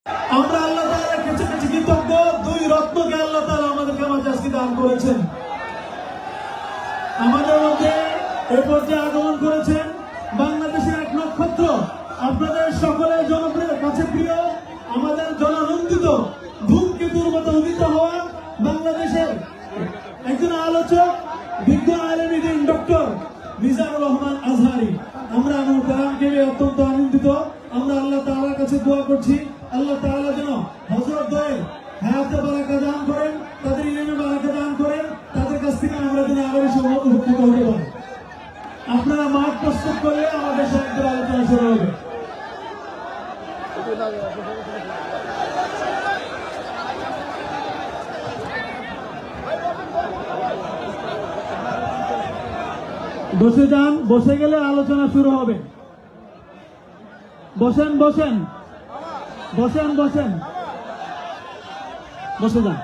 আমরা আল্লাহ তাআলার কাছে কৃতজ্ঞ, দুই রত্নকে আল্লাহ তাআলা আমাদেরকে আজকে দান করেছেন। আমাদের মধ্যে এ পর্যায়ে আগমন করেছেন বাংলাদেশের এক নক্ষত্র, আপনাদের সকলের জনপ্রিয় কাছে প্রিয়, আমাদের জনানন্দিত ধূমকেতুর মতো উদিত হওয়া বাংলাদেশের একজন আলোচক, বিজ্ঞ আলেম দিন ডক্টর মিজানুর রহমান আজহারি। আমরা তাকে অত্যন্ত আনন্দিত। আমরা আল্লাহ তাআলার কাছে দোয়া করছি, আল্লাহ তাআলা যেন হযরত দ্বয়ের হায়াতে বারাকা দান করেন, তাদের ইলমে বারাকা দান করেন, তাদের কাছ থেকে আমরা যেন আরো বেশি উপকৃত হতে পারি। আপনারা মাঠ প্রস্তুত করলে আমাদের সাথে আলোচনা শুরু হবে। বসে যান, বসে গেলে আলোচনা শুরু হবে। বসেন বসেন বসেন বসেন বসে যান।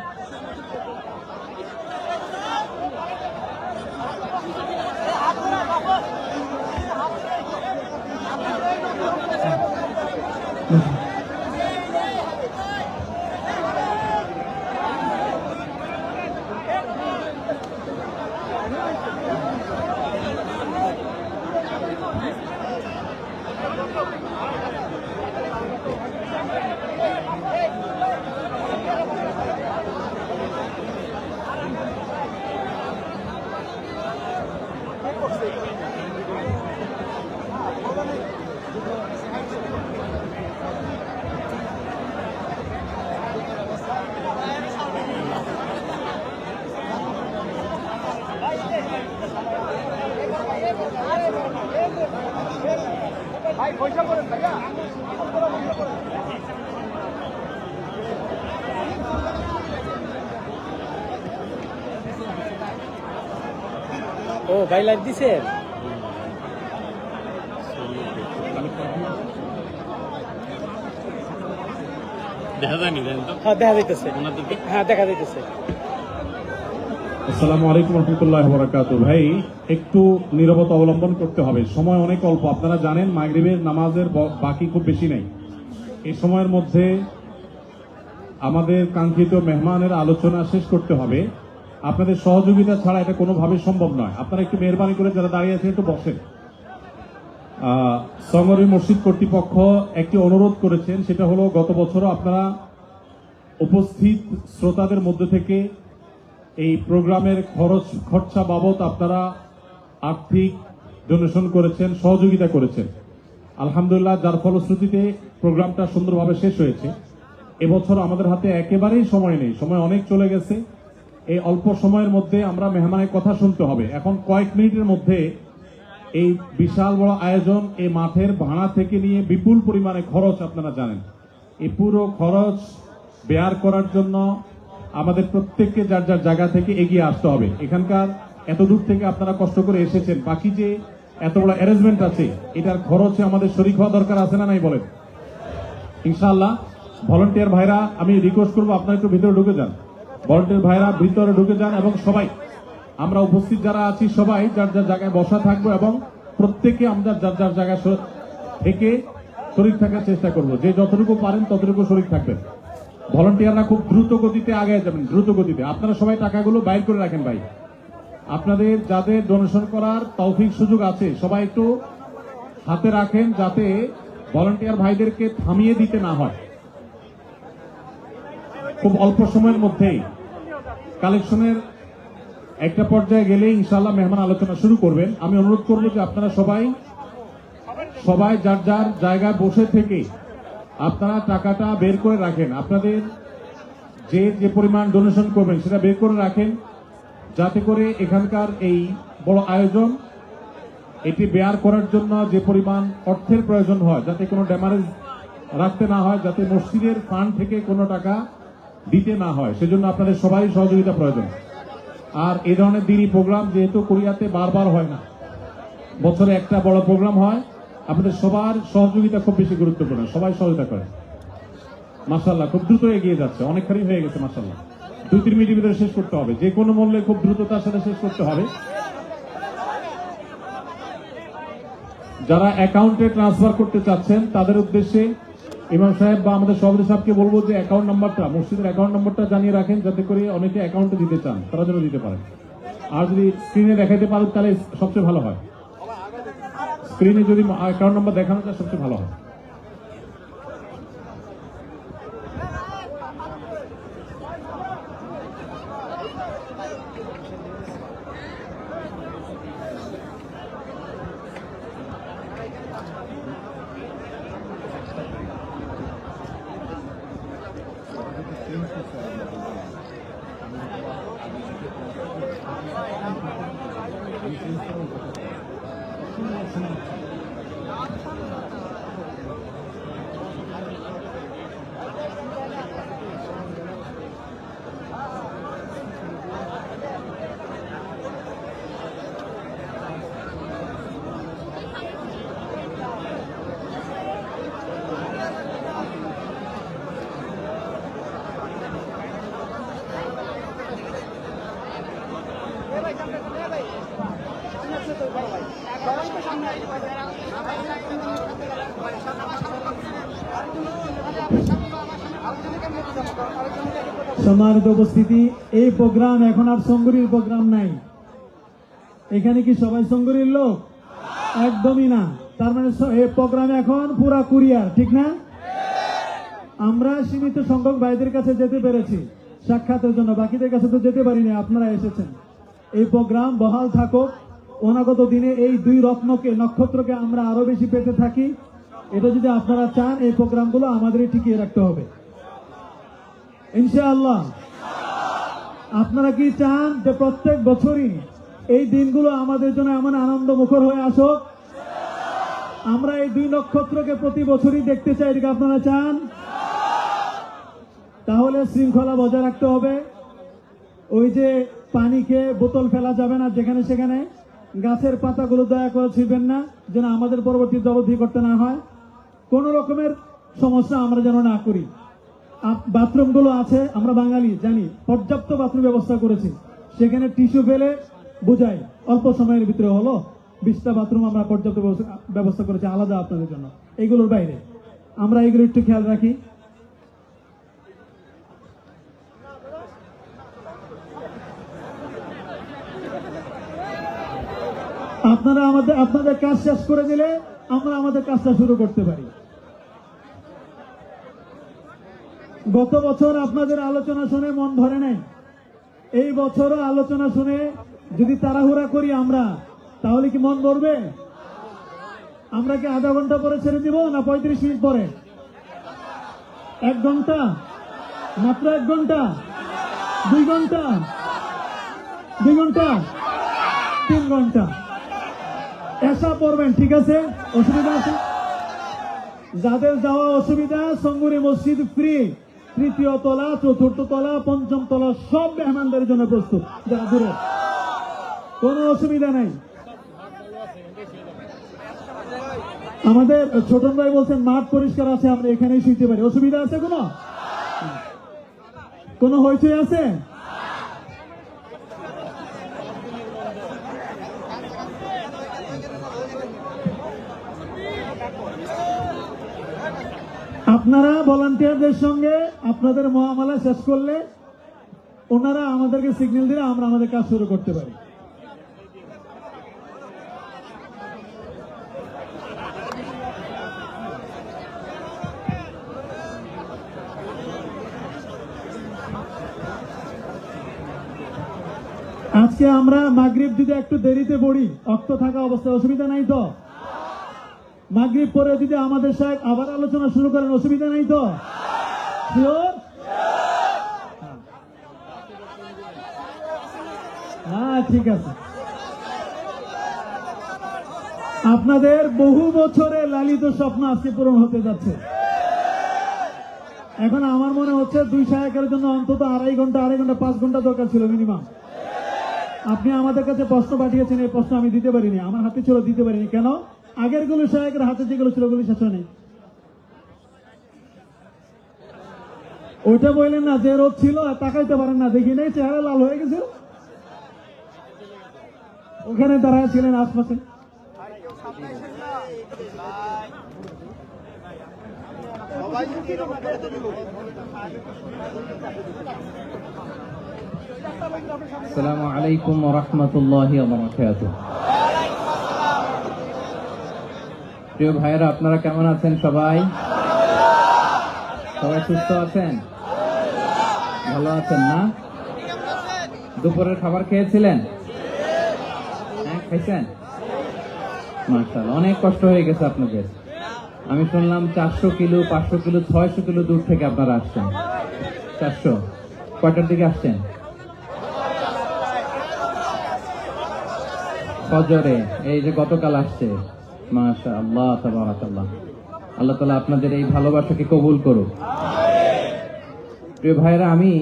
ভাই পয়সা করেন ভাইয়া, ও ভাই লাইভ দিছে। দেখা যায়নি, হ্যাঁ দেখা যাইতেছে, হ্যাঁ দেখা যাইতেছে। আসসালামু আলাইকুম রহমতুল্লাহ বারাকাতুহু। ভাই একটু নীরবতা অবলম্বন করতে হবে, সময় অনেক অল্প। আপনারা জানেন মাগরিবের নামাজের বাকি খুব বেশি নাই। এই সময়ের মধ্যে আমাদের কাঙ্ক্ষিত মেহমানের আলোচনা শেষ করতে হবে। আপনাদের সহযোগিতা ছাড়া এটা কোনোভাবে সম্ভব নয়। আপনারা একটু মেহরবানি করে যারা দাঁড়িয়ে আছেন একটু বসেন। সঙ্গরি মসজিদ কর্তৃপক্ষ একটি অনুরোধ করেছেন, সেটা হলো গত বছরও আপনারা উপস্থিত শ্রোতাদের মধ্যে থেকে এই প্রোগ্রামের খরচা বাবদ আপনারা আর্থিক ডোনেশন করেছেন, সহযোগিতা করেছেন। আলহামদুলিল্লাহ, যার ফলশ্রুতিতে প্রোগ্রামটা সুন্দরভাবে শেষ হয়েছে। এবছর আমাদের হাতে একেবারেই সময় নেই, সময় অনেক চলে গেছে। এই অল্প সময়ের মধ্যে আমরা মেহমানের কথা শুনতে হবে। এখন কয়েক মিনিটের মধ্যে এই বিশাল বড় আয়োজন, এই মাঠের ভাড়া থেকে নিয়ে বিপুল পরিমাণে খরচ, আপনারা জানেন। এই পুরো খরচ বেয়ার করার জন্য আমাদের প্রত্যেককে যার যার জায়গা থেকে এগিয়ে আসতে হবে। এখানকার এত দূর থেকে আপনারা কষ্ট করে এসেছেন, বাকি যে এত বড় অ্যারেঞ্জমেন্ট আছে এটার খরচে আমাদের শরীক হওয়া দরকার আছে না নাই বলেন? ইনশাআল্লাহ। ভলান্টিয়ার ভাইরা, আমি রিকোয়েস্ট করবো আপনারা একটু ভিতরে ঢুকে যান। ভলান্টিয়ার ভাইরা ভিতরে ঢুকে যান এবং সবাই আমরা উপস্থিত যারা আছি সবাই যার যার জায়গায় বসা থাকবো এবং প্রত্যেকে আমরা যার যার জায়গায় থেকে শরীর থাকার চেষ্টা করব। যে যতটুকু পারেন ততটুকু শরীর থাকবেন। ভলান্টিয়াররা খুব দ্রুত গতিতে আগে যাবেন, দ্রুত গতিতে। আপনারা সবাই টাকাগুলো বাইর করে রাখেন ভাই। আপনাদের যাদের ডোনেশন করার তৌফিক সুযোগ আছে সবাই একটু হাতে রাখেন, যাতে ভলান্টিয়ার ভাইদেরকে থামিয়ে দিতে না হয়। খুব অল্প সময়ের মধ্যেই কালেকশনের একটা পর্যায়ে গেলে ইনশাআল্লাহ মেহমান আলোচনা শুরু করবেন। আমি অনুরোধ করব যে আপনারা সবাই যার যার জায়গায় বসে থেকে আপনারা টাকাটা বের করে রাখেন। আপনাদের যে পরিমাণ ডোনেশন করবেন সেটা বের করে রাখেন, যাতে করে এখানকার এই বড় আয়োজন এটি বেয়ার করার জন্য যে পরিমাণ অর্থের প্রয়োজন হয় যাতে কোনো ড্যামারেজ রাখতে না হয়, যাতে মসজিদের ফান্ড থেকে কোনো টাকা দিতে না হয়, সেজন্য আপনাদের সবাই সহযোগিতা প্রয়োজন। আর এই ধরনের দিনই প্রোগ্রাম যেহেতু কোরিয়াতে বারবার হয় না, বছরে একটা বড় প্রোগ্রাম হয়, আপনাদের সবার সহযোগিতা খুব বেশি গুরুত্বপূর্ণ। সবাই সহযোগিতা করেন। মাশাআল্লাহ, খুব দ্রুত এগিয়ে যাচ্ছে, অনেকখানি হয়ে গেছে মাশাআল্লাহ। 2-3 মিনিটের ভিতরে শেষ করতে হবে, যে কোনো মূল্যে খুব দ্রুততার সাথে শেষ করতে হবে। যারা অ্যাকাউন্টে ট্রান্সফার করতে চাচ্ছেন তাদের উদ্দেশ্যে ইমাম সাহেব বা আমাদের সভাপতি সাহেবকে বলবো যে অ্যাকাউন্ট নাম্বারটা, মসজিদের অ্যাকাউন্ট নাম্বারটা জানিয়ে রাখেন, যাতে করে অনেকে অ্যাকাউন্টে দিতে চান তারা যেন দিতে পারেন। আর যদি স্ক্রিনে দেখাতে পারেন তাহলে সবচেয়ে ভালো হয়। স্ক্রিনে যদি অ্যাকাউন্ট নাম্বার দেখানো যায় সবচেয়ে ভালো হয়। সম্মানিত উপস্থিতি, এই প্রোগ্রাম এখন আর সঙ্গরীর প্রোগ্রাম নাই। এখানে কি সবাই সঙ্গরীর লোক? একদমই না। তার মানে এই প্রোগ্রাম এখন পুরা কুরিয়ার, ঠিক না? আমরা সীমিত সংখ্যক ভাইদের কাছে যেতে পেরেছি সাক্ষাতের জন্য, বাকিদের কাছে তো যেতে পারিনি। আপনারা এসেছেন। এই প্রোগ্রাম বহাল থাকুক, অনাগত দিনে এই দুই নক্ষত্রকে আমরা আরো বেশি পেতে থাকি। এটা যদি আপনারা চান, এই প্রোগ্রামগুলো আমাদেরই টিকিয়ে রাখতে হবে ইনশাআল্লাহ। আপনারা কি চান যে প্রত্যেক বছরই এই দিনগুলো আমাদের জন্য এমন আনন্দ মুখর হয়ে আসুক? আমরা এই দুই নক্ষত্রকে প্রতি বছরই দেখতে চাই, এটাকে আপনারা চান? তাহলে শৃঙ্খলা বজায় রাখতে হবে। ওই যে পানি খেয়ে বোতল ফেলা যাবে না যেখানে সেখানে। গাছের পাতাগুলো দয়া করে ছিঁড়বেন না, যেন আমাদের পরবর্তী জবাবদিহি করতে না হয়। কোন রকমের সমস্যা আমরা যেন না করি। বাথরুমগুলো আছে, আমরা বাঙালি জানি, পর্যাপ্ত বাথরুম ব্যবস্থা করেছি। সেখানে টিস্যু ফেলে বুঝাই, অল্প সময়ের ভিতরে হলো 20টা বাথরুম আমরা পর্যাপ্ত ব্যবস্থা করেছি আলাদা আপনাদের জন্য। এইগুলোর বাইরে আমরা এগুলো একটু খেয়াল রাখি। আপনারা আপনাদের কাজ শেষ করে দিলে আমরা আমাদের কাজটা শুরু করতে পারি। গত বছর আপনাদের আলোচনা শুনে মন ভরে নাই। এই বছরও আলোচনা শুনে যদি তাড়াহুড়া করি আমরা, তাহলে কি মন ভরবে? আমরা কি আধা ঘন্টা পরে ছেড়ে দিব না 35 মিনিট পরে? 1 ঘন্টা? মাত্র 1 ঘন্টা? 2 ঘন্টা? 2 ঘন্টা? 3 ঘন্টা? এসা পড়বেন, ঠিক আছে? অসুবিধা আছে? যাদের যাওয়া অসুবিধা, সঙ্গুরি মসজিদ ফ্রি। 3য় তলা, 4র্থ তলা, 5ম তলা সব মেহমানদের জন্য প্রস্তুত। যারা দূরে, কোনো অসুবিধা নাই। আমাদের ছোটন ভাই বলছেন মাঠ পরিষ্কার আছে, আমরা এখানেই শুইতে পারি। অসুবিধা আছে কোনো হইচই আছে? আপনারা ভলান্টিয়ারদের সঙ্গে আপনাদের মহামালা শেষ করলে ওনারা আমাদেরকে সিগন্যাল দিলে আমরা আমাদের কাজ শুরু করতে পারি। আজকে আমরা মাগরিব যদি একটু দেরিতে পড়ি, অক্ত থাকা অবস্থায় অসুবিধা নাই তো? মাগরিব পরে যদি আমাদের সাহেব আবার আলোচনা শুরু করেন, অসুবিধা নাই তো? শিওর? হ্যাঁ, ঠিক আছে। আপনাদের বহু বছরের লালিত স্বপ্ন আজকে পূরণ হতে যাচ্ছে। এখন আমার মনে হচ্ছে 2 শায়েকের জন্য অন্তত 2.5 ঘন্টা 5 ঘন্টা দরকার ছিল মিনিমাম। আপনি আমাদের কাছে প্রশ্ন পাঠিয়েছেন, এই প্রশ্ন আমি দিতে পারিনি, আমার হাতে ছিল, দিতে পারিনি। কেন? আগের গুলো শায়েকের হাতে যেগুলো ছিল ওগুলি শেষ হয়নি। ওইটা বললেন না যে রোদ ছিল, তাকাইতে পারেন না, দেখি নেই, চেহারা লাল হয়ে গেছে। ওখানে দাঁড়ায় ছিলেন আশপাশে। আসসালামু আলাইকুম ওয়া রাহমাতুল্লাহি ওয়া বারাকাতুহু। প্রিয় ভাইয়েরা, আপনারা কেমন আছেন? সবাই সুস্থ আছেন? ভালো আছেন না? দুপুরের খাবার খেয়েছিলেন? হ্যাঁ, খাইছেন? মাশাআল্লাহ, অনেক কষ্ট হয়ে গেছে আপনাদের। আমি শুনলাম 400 কিলো, 500 কিলো, 600 কিলো দূর থেকে আপনারা আসছেন। 400 কয়টার দিকে আসছেন? ফজরে। এই যে গতকাল আসছে। মাশাআল্লাহ, তাবারাকাল্লাহ। আল্লাহ তাআলা আপনাদের এই ভালোবাসাকে কবুল করুক। প্রিয় ভাইরা, আমি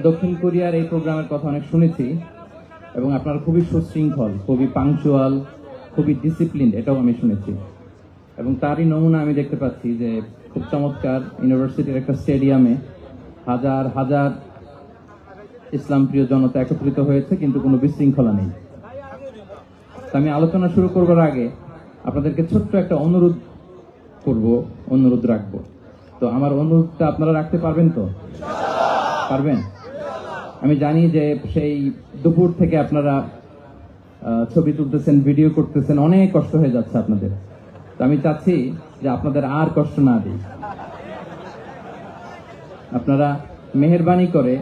দক্ষিণ কোরিয়ার এই প্রোগ্রামের কথা অনেক শুনেছি এবং আপনারা খুবই সুশৃঙ্খল, খুবই পাংচুয়াল, খুবই ডিসিপ্লিন, এটাও আমি শুনেছি। এবং তারই নমুনা আমি দেখতে পাচ্ছি যে খুব চমৎকার ইউনিভার্সিটির একটা স্টেডিয়ামে হাজার হাজার ইসলাম প্রিয় জনতা একত্রিত হয়েছে, কিন্তু কোনো বিশৃঙ্খলা নেই। আমি আলোচনা শুরু করবার আগে আপনাদেরকে ছোট্ট একটা অনুরোধ রাখবো। তো আমার অনুরোধটা আপনারা রাখতে পারবেন তো? পারবেন? আমি জানি যে সেই দুপুর থেকে আপনারা ছবি তুলতেছেন, ভিডিও করতেছেন, অনেক কষ্ট হয়ে যাচ্ছে আপনাদের। তো আমি চাচ্ছি যে আপনাদের আর কষ্ট না দিই। আপনারা মেহেরবানি করে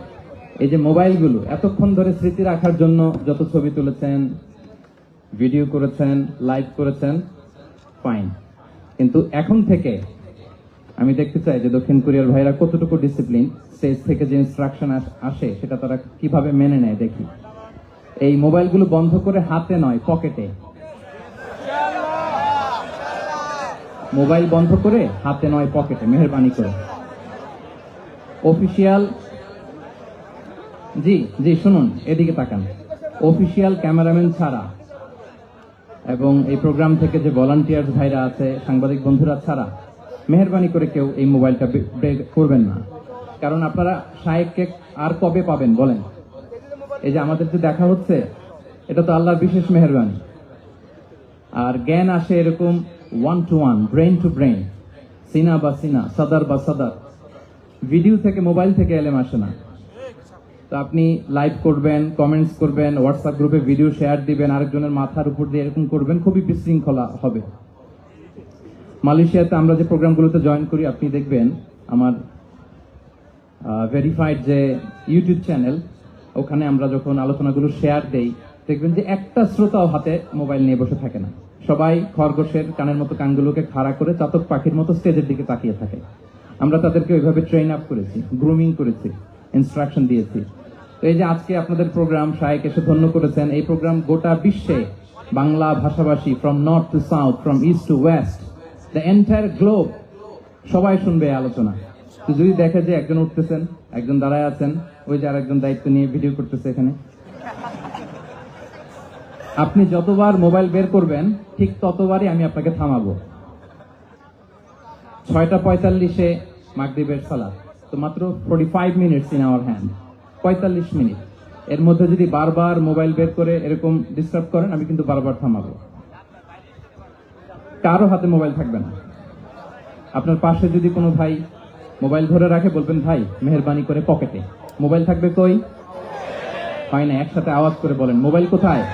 এই যে মোবাইলগুলো এতক্ষণ ধরে স্মৃতি রাখার জন্য যত ছবি তুলেছেন, ভিডিও করেছেন, লাইভ করেছেন, ফাইন, কিন্তু এখন থেকে আমি দেখতে চাই যে দক্ষিণ কোরিয়ার ভাইরা কতটুকু ডিসিপ্লিন, স্টেজ থেকে যে ইনস্ট্রাকশন আসে সেটা তারা কিভাবে মেনে নেয় দেখি। এই মোবাইলগুলো বন্ধ করে হাতে নয়, পকেটে। মোবাইল বন্ধ করে হাতে নয়, পকেটে, মেহেরবানি করে। অফিসিয়াল, জি শুনুন, এদিকে তাকান। অফিসিয়াল ক্যামেরাম্যান ছাড়া এবং এই প্রোগ্রাম থেকে যে ভলান্টিয়ার ভাইরা আছে, সাংবাদিক বন্ধুরা ছাড়া মেহেরবানি করে কেউ এই মোবাইলটা বের করবেন না। কারণ আপনারা শায়েককে আর কবে পাবেন বলেন? এই যে আমাদের যে দেখা হচ্ছে, এটা তো আল্লাহর বিশেষ মেহেরবানি। আর জ্ঞান আসে এরকম 1 to 1, ব্রেন টু ব্রেন, সিনা বা সিনা, সাদার বা সাদার। ভিডিও থেকে, মোবাইল থেকে এলেম আসে না। তো আপনি লাইভ করবেন, কমেন্টস করবেন, হোয়াটসঅ্যাপ গ্রুপে ভিডিও শেয়ার দিবেন, আরেকজনের মাথার উপর দিয়ে এরকম করবেন, খুবই বিশৃঙ্খলা হবে। মালয়েশিয়াতে আমরা যে প্রোগ্রামগুলোতে জয়েন করি, আপনি দেখবেন আমার ভেরিফাইড যে ইউটিউব চ্যানেল, ওখানে আমরা যখন আলোচনাগুলো শেয়ার দেই, দেখবেন যে একটা শ্রোতাও হাতে মোবাইল নিয়ে বসে থাকে না। সবাই খরগোশের কানের মতো কানগুলোকে খাড়া করে চাতক পাখির মতো স্টেজের দিকে তাকিয়ে থাকে। আমরা তাদেরকে ওইভাবে ট্রেন আপ করেছি, গ্রুমিং করেছি, ইনস্ট্রাকশন দিয়েছি। তো এই যে আজকে আপনাদের প্রোগ্রাম, শায়েক এসে ধন্য করেছেন, এই প্রোগ্রাম গোটা বিশ্বে বাংলা ভাষাভাষী, from north two south, from east two West, the entire globe, সবাই শুনবে এই আলোচনা। তো যদি দেখে যে একজন উঠতেছেন, একজন দাঁড়ায় আছেন, ওই যে আরেকজন দায়িত্ব নিয়ে ভিডিও করতেছে এখানে, আপনি যতবার মোবাইল বের করবেন ঠিক ততবারই আমি আপনাকে থামাবো। 6:45-এ মাগরিবের সালাত, তো মাত্র 45 minutes in our hand, 45 minute. এর মধ্যে যদি বারবার মোবাইল বের করে এরকম ডিস্টার্ব করেন, আমি কিন্তু বারবার থামাবো। কারো হাতে মোবাইল থাকবে না। আপনার পাশে যদি কোনো ভাই মোবাইল ধরে রাখে, বলবেন ভাই মেহেরবানি করে পকেটে। মোবাইল থাকবে কই? হয় না, একসাথে আওয়াজ করে বলেন, মোবাইল কোথায়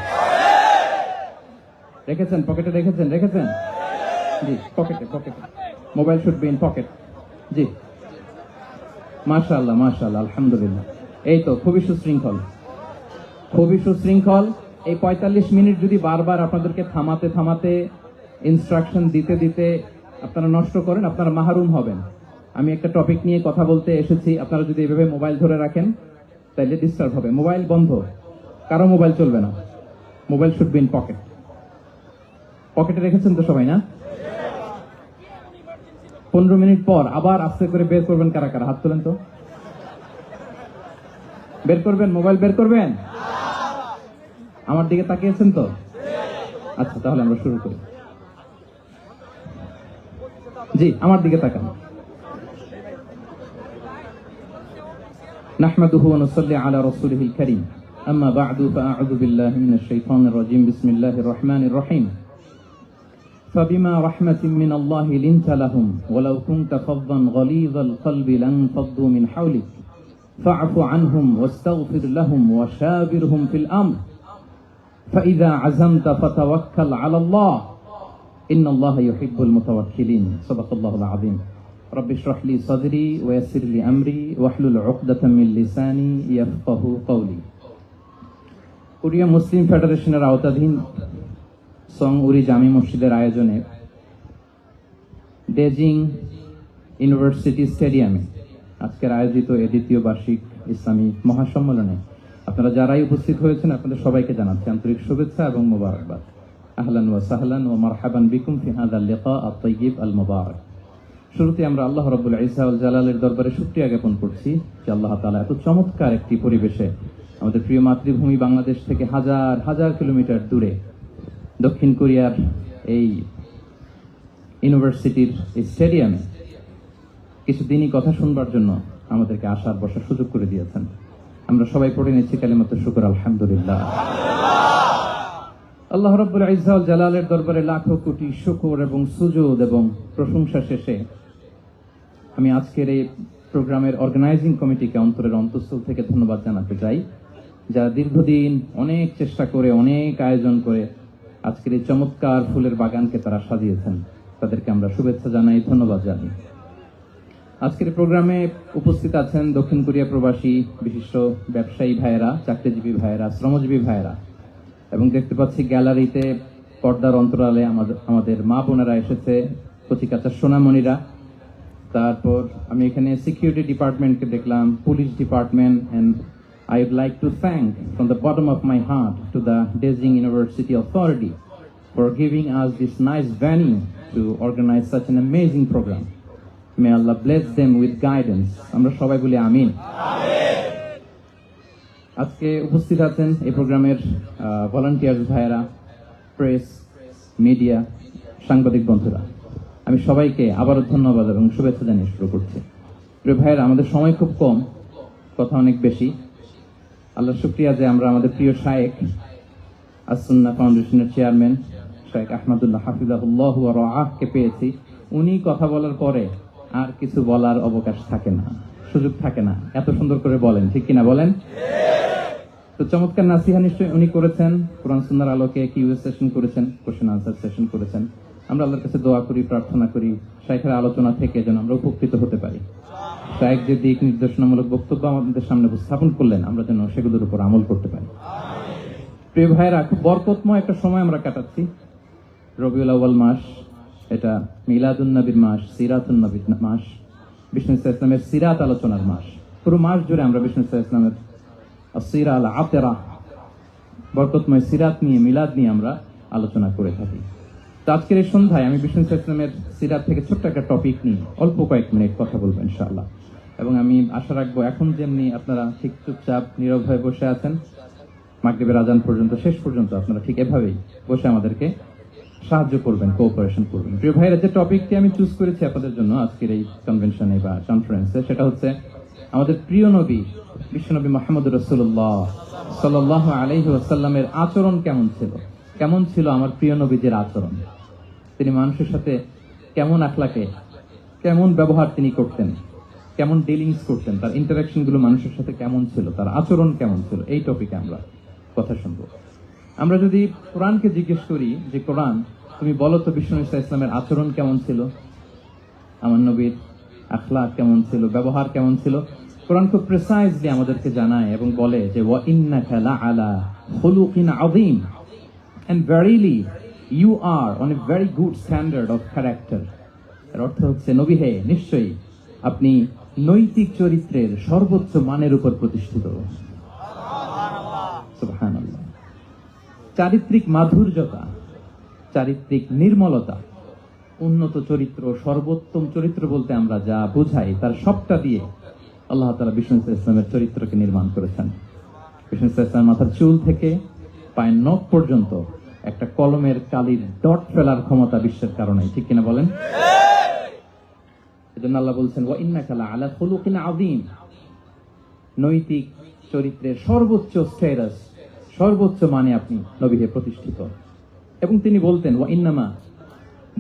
রেখেছেন? পকেটে রেখেছেন? জি, পকেটে। Mobile should be in pocket. জি, মাশাআল্লাহ, আলহামদুলিল্লাহ। এই তো খুবই সুশৃঙ্খল। এই 45 মিনিট যদি বারবার আপনাদেরকে থামাতে ইনস্ট্রাকশন দিতে আপনারা নষ্ট করেন, আপনারা মাহরুম হবেন। আমি একটা টপিক নিয়ে কথা বলতে এসেছি, আপনারা যদি এভাবে মোবাইল ধরে রাখেন তাহলে ডিস্টার্ব হবে। মোবাইল বন্ধ, কারো মোবাইল চলবে না। Mobile should be in pocket. পকেটে রেখেছেন তো সবাই, না? 15 মিনিট পর আবার আস্তে করে বের করবেন। কারা কারা হাত তোলেন তো? বের করবেন, মোবাইল বের করবেন। আমার দিকে তাকিয়েছেন তো? আচ্ছা, তাহলে আমরা শুরু করি। জি, আমার দিকে তাকান। নাহমাদুহু ওয়া নুসাল্লি আলা রাসূলিহিল কারীম, আম্মা বা'দু, ফাআউযু বিল্লাহি মিনাশ শাইতানির রাজীম, বিসমিল্লাহির রহমানির রহিম। فبما رحمة من الله لنت لهم ولو كنت فظا غليظ القلب لانفضوا من حولك فاعف عنهم واستغفر لهم وشاورهم في الأمر فإذا عزمت فتوكل على الله إن الله يحب المتوكلين صدق الله العظيم رب اشرح لي صدري ويسر لي أمري واحلل عقدة من لساني يفقه قولي কোরিয়া মুসলিম ফেডারেশনের আওতাধীন সং উরি জামি মসজিদের আয়োজনে ডেজিং ইউনিভার্সিটি স্টেডিয়ামে আজকের আয়োজিত এ দ্বিতীয় বার্ষিক ইসলামী মহাসম্মেলনে আপনারা যারাই উপস্থিত হয়েছেন আপনাদের সবাইকে জানাচ্ছি আন্তরিক শুভেচ্ছা এবং মোবারকবাদ। আহলান ওয়া সাহলান ওয়া মারহাবান বিকুম ফি হাযাল লিকা আত-তাইয়িব আল মুবারক। শুরুতে আমরা আল্লাহ রাব্বুল ইজ্জা ওয়াল জালালের দরবারে শুকরিয়া জ্ঞাপন করছি যে আল্লাহ তাআলা এত চমৎকার একটি পরিবেশে আমাদের প্রিয় মাতৃভূমি বাংলাদেশ থেকে হাজার হাজার কিলোমিটার দূরে দক্ষিণ কোরিয়ার এই ইউনিভার্সিটির এই স্টেডিয়ামে কিছুদিনই কথা শুনবার জন্য আমাদেরকে আসার বসার সুযোগ করে দিয়েছেন। আমরা সবাই পড়ে নিচ্ছি কালিমাত শুকর আলহামদুলিল্লাহ। আল্লাহ রাব্বুল ইজ্জা ওয়াল জালালের দরবারে লাখো কোটি শুকর এবং সুজুদ এবং প্রশংসা শেষে আমি আজকের এই প্রোগ্রামের অর্গানাইজিং কমিটিকে অন্তরের অন্তঃস্থল থেকে ধন্যবাদ জানাতে চাই, যারা দীর্ঘদিন অনেক চেষ্টা করে অনেক আয়োজন করে আজকের এই চমৎকার ফুলের বাগানকে তারা সাজিয়েছেন। তাদেরকে আমরা শুভেচ্ছা জানাই, ধন্যবাদ জানাই। আজকের প্রোগ্রামে উপস্থিত আছেন দক্ষিণ কোরিয়া প্রবাসী বিশিষ্ট ব্যবসায়ী ভাইয়েরা, চাকরিজীবী ভাইয়েরা, শ্রমজীবী ভাইয়েরা, এবং দেখতে পাচ্ছি গ্যালারিতে পর্দার অন্তরালে আমাদের মা বোনেরা এসেছে, কচিকাচার সোনামণিরা। তারপর আমি এখানে সিকিউরিটি ডিপার্টমেন্টকে দেখলাম, police department, and I would like to thank from the bottom of my heart to the Daejeon University Authority for giving us this nice venue to organize such an amazing program. May Allah bless them with guidance. আমরা সবাই বলি আমিন। আজকে উপস্থিত আছেন এই প্রোগ্রামের volunteers ভাইয়েরা, press, media, সাংবাদিক বন্ধুরা। আমি সবাইকে আবারও ধন্যবাদ এবং শুভেচ্ছা জানিয়ে শুরু করছি। প্রিয় ভাইয়েরা, আমাদের সময় খুব কম, কথা অনেক বেশি। আল্লাহ শুকরিয়া যে আমরা আমাদের প্রিয় শায়েখ আস-সুন্নাহ ফাউন্ডেশনের চেয়ারম্যান শায়েখ আহমদুল্লাহ হাফিজাহুল্লাহ ওয়া রাআহকে পেয়েছি। উনি কথা বলার পরে আর কিছু বলার অবকাশ থাকে না, সুযোগ থাকে না, এত সুন্দর করে বলেন, ঠিক কিনা বলেন? তো চমৎকার নাসিহা নিশ্চয়ই উনি করেছেন, কোরআন সুন্নাহর আলোকে কিউএ সেশন করেছেন, কোশ্চেন আনসার সেশন করেছেন। আমরা আল্লাহর কাছে দোয়া করি, প্রার্থনা করি শায়েখের আলোচনা থেকে যেন আমরা উপকৃত হতে পারি। শায়েখ যে দিক নির্দেশনামূলক বক্তব্য আমাদের সামনে উপস্থাপন করলেন, আমরা যেন সেগুলোর উপর আমল করতে পারি। প্রিয় ভাইয়েরা, খুব বরকতময় একটা সময় আমরা কাটাচ্ছি। রবিউল আউয়াল মাস, এটা মিলাদুন নবীর মাস, সিরাতুন নবীর মাস, বিষ্ণু ইসলামের সিরাত আলোচনার মাস। পুরো মাস জুড়ে আমরা বিষ্ণু ইসলামের সিরা আল আতেরা, বরকতময় সিরাত নিয়ে, মিলাদ নিয়ে আমরা আলোচনা করে থাকি। তো আজকের এই সন্ধ্যায় আমি বিষ্ণু ইসলামের সিরাত থেকে ছোট্ট একটা টপিক নিয়ে অল্প কয়েক মিনিট কথা বলবো ইনশাআল্লাহ। এবং আমি আশা রাখবো এখন যেমনি আপনারা ঠিক চুপচাপ নীরব হয়ে বসে আছেন মাগরিবের আজান পর্যন্ত, শেষ পর্যন্ত আপনারা ঠিক এভাবেই বসে আমাদেরকে সাহায্য করবেন, কোঅপারেশন করবেন। প্রিয় ভাইরা, যে টপিকটি আমি চুজ করেছি আপনাদের জন্য আজকের এই কনভেনশনে বা কনফারেন্সে, সেটা হচ্ছে আমাদের প্রিয় নবী বিশ্বনবী মুহাম্মদুর রাসূলুল্লাহ সাল্লাল্লাহু আলাইহি ওয়াসাল্লামের আচরণ কেমন ছিল। কেমন ছিল আমার প্রিয় নবীজির আচরণ? তিনি মানুষের সাথে কেমন আখলাকে, কেমন ব্যবহার তিনি করতেন, কেমন ডিলিংস করতেন, তার ইন্টারাকশন গুলো মানুষের সাথে কেমন ছিল, তার আচরণ কেমন ছিল, এই টপিকে আমরা কথা শুনবো। আমরা যদি কোরআনকে জিজ্ঞেস করি যে কোরআন, তুমি বলো তো বিষ্ণু ইসলামের আচরণ কেমন ছিল, আমার নবীর আখলাক কেমন ছিল, ব্যবহার কেমন ছিল, কোরআন খুব প্রিসাইজলি আমাদেরকে জানায় এবং বলে যে ওয়া ইন্নাকা লাআলা খুলুকিন আযীম, and verily you are on a very good standard of character. এর অর্থ হচ্ছে, নবী হে, নিশ্চয়ই আপনি নৈতিক চরিত্রের সর্বোচ্চ মানের উপর প্রতিষ্ঠিত। সুবহানাল্লাহ। চারিত্রিক মাধুর্যতা, চারিত্রিক নির্মলতা, উন্নত চরিত্র, সর্বোত্তম চরিত্র বলতে আমরা যা বুঝাই তার সবটা দিয়ে আল্লাহ তাআলা বিষ্ণু ইসলামের চরিত্রকে নির্মাণ করেছেন। বিষ্ণু ইসলামের মাথার চুল থেকে পায়ের নখ পর্যন্ত একটা কলমের কালির ডট ফেলার ক্ষমতা বিশ্বের কারণে, ঠিক কিনা বলেন? এজন্য আল্লাহ বলছেন ওয়া ইন্নাকা লাআলা খুলুকিন আযীম, নৈতিক চরিত্রের সর্বোচ্চ স্ট্যাটাস, সর্বোচ্চ মানে আপনি নবী হয়ে প্রতিষ্ঠিত। এবং তিনি বলতেন ওয়া ইন্নামা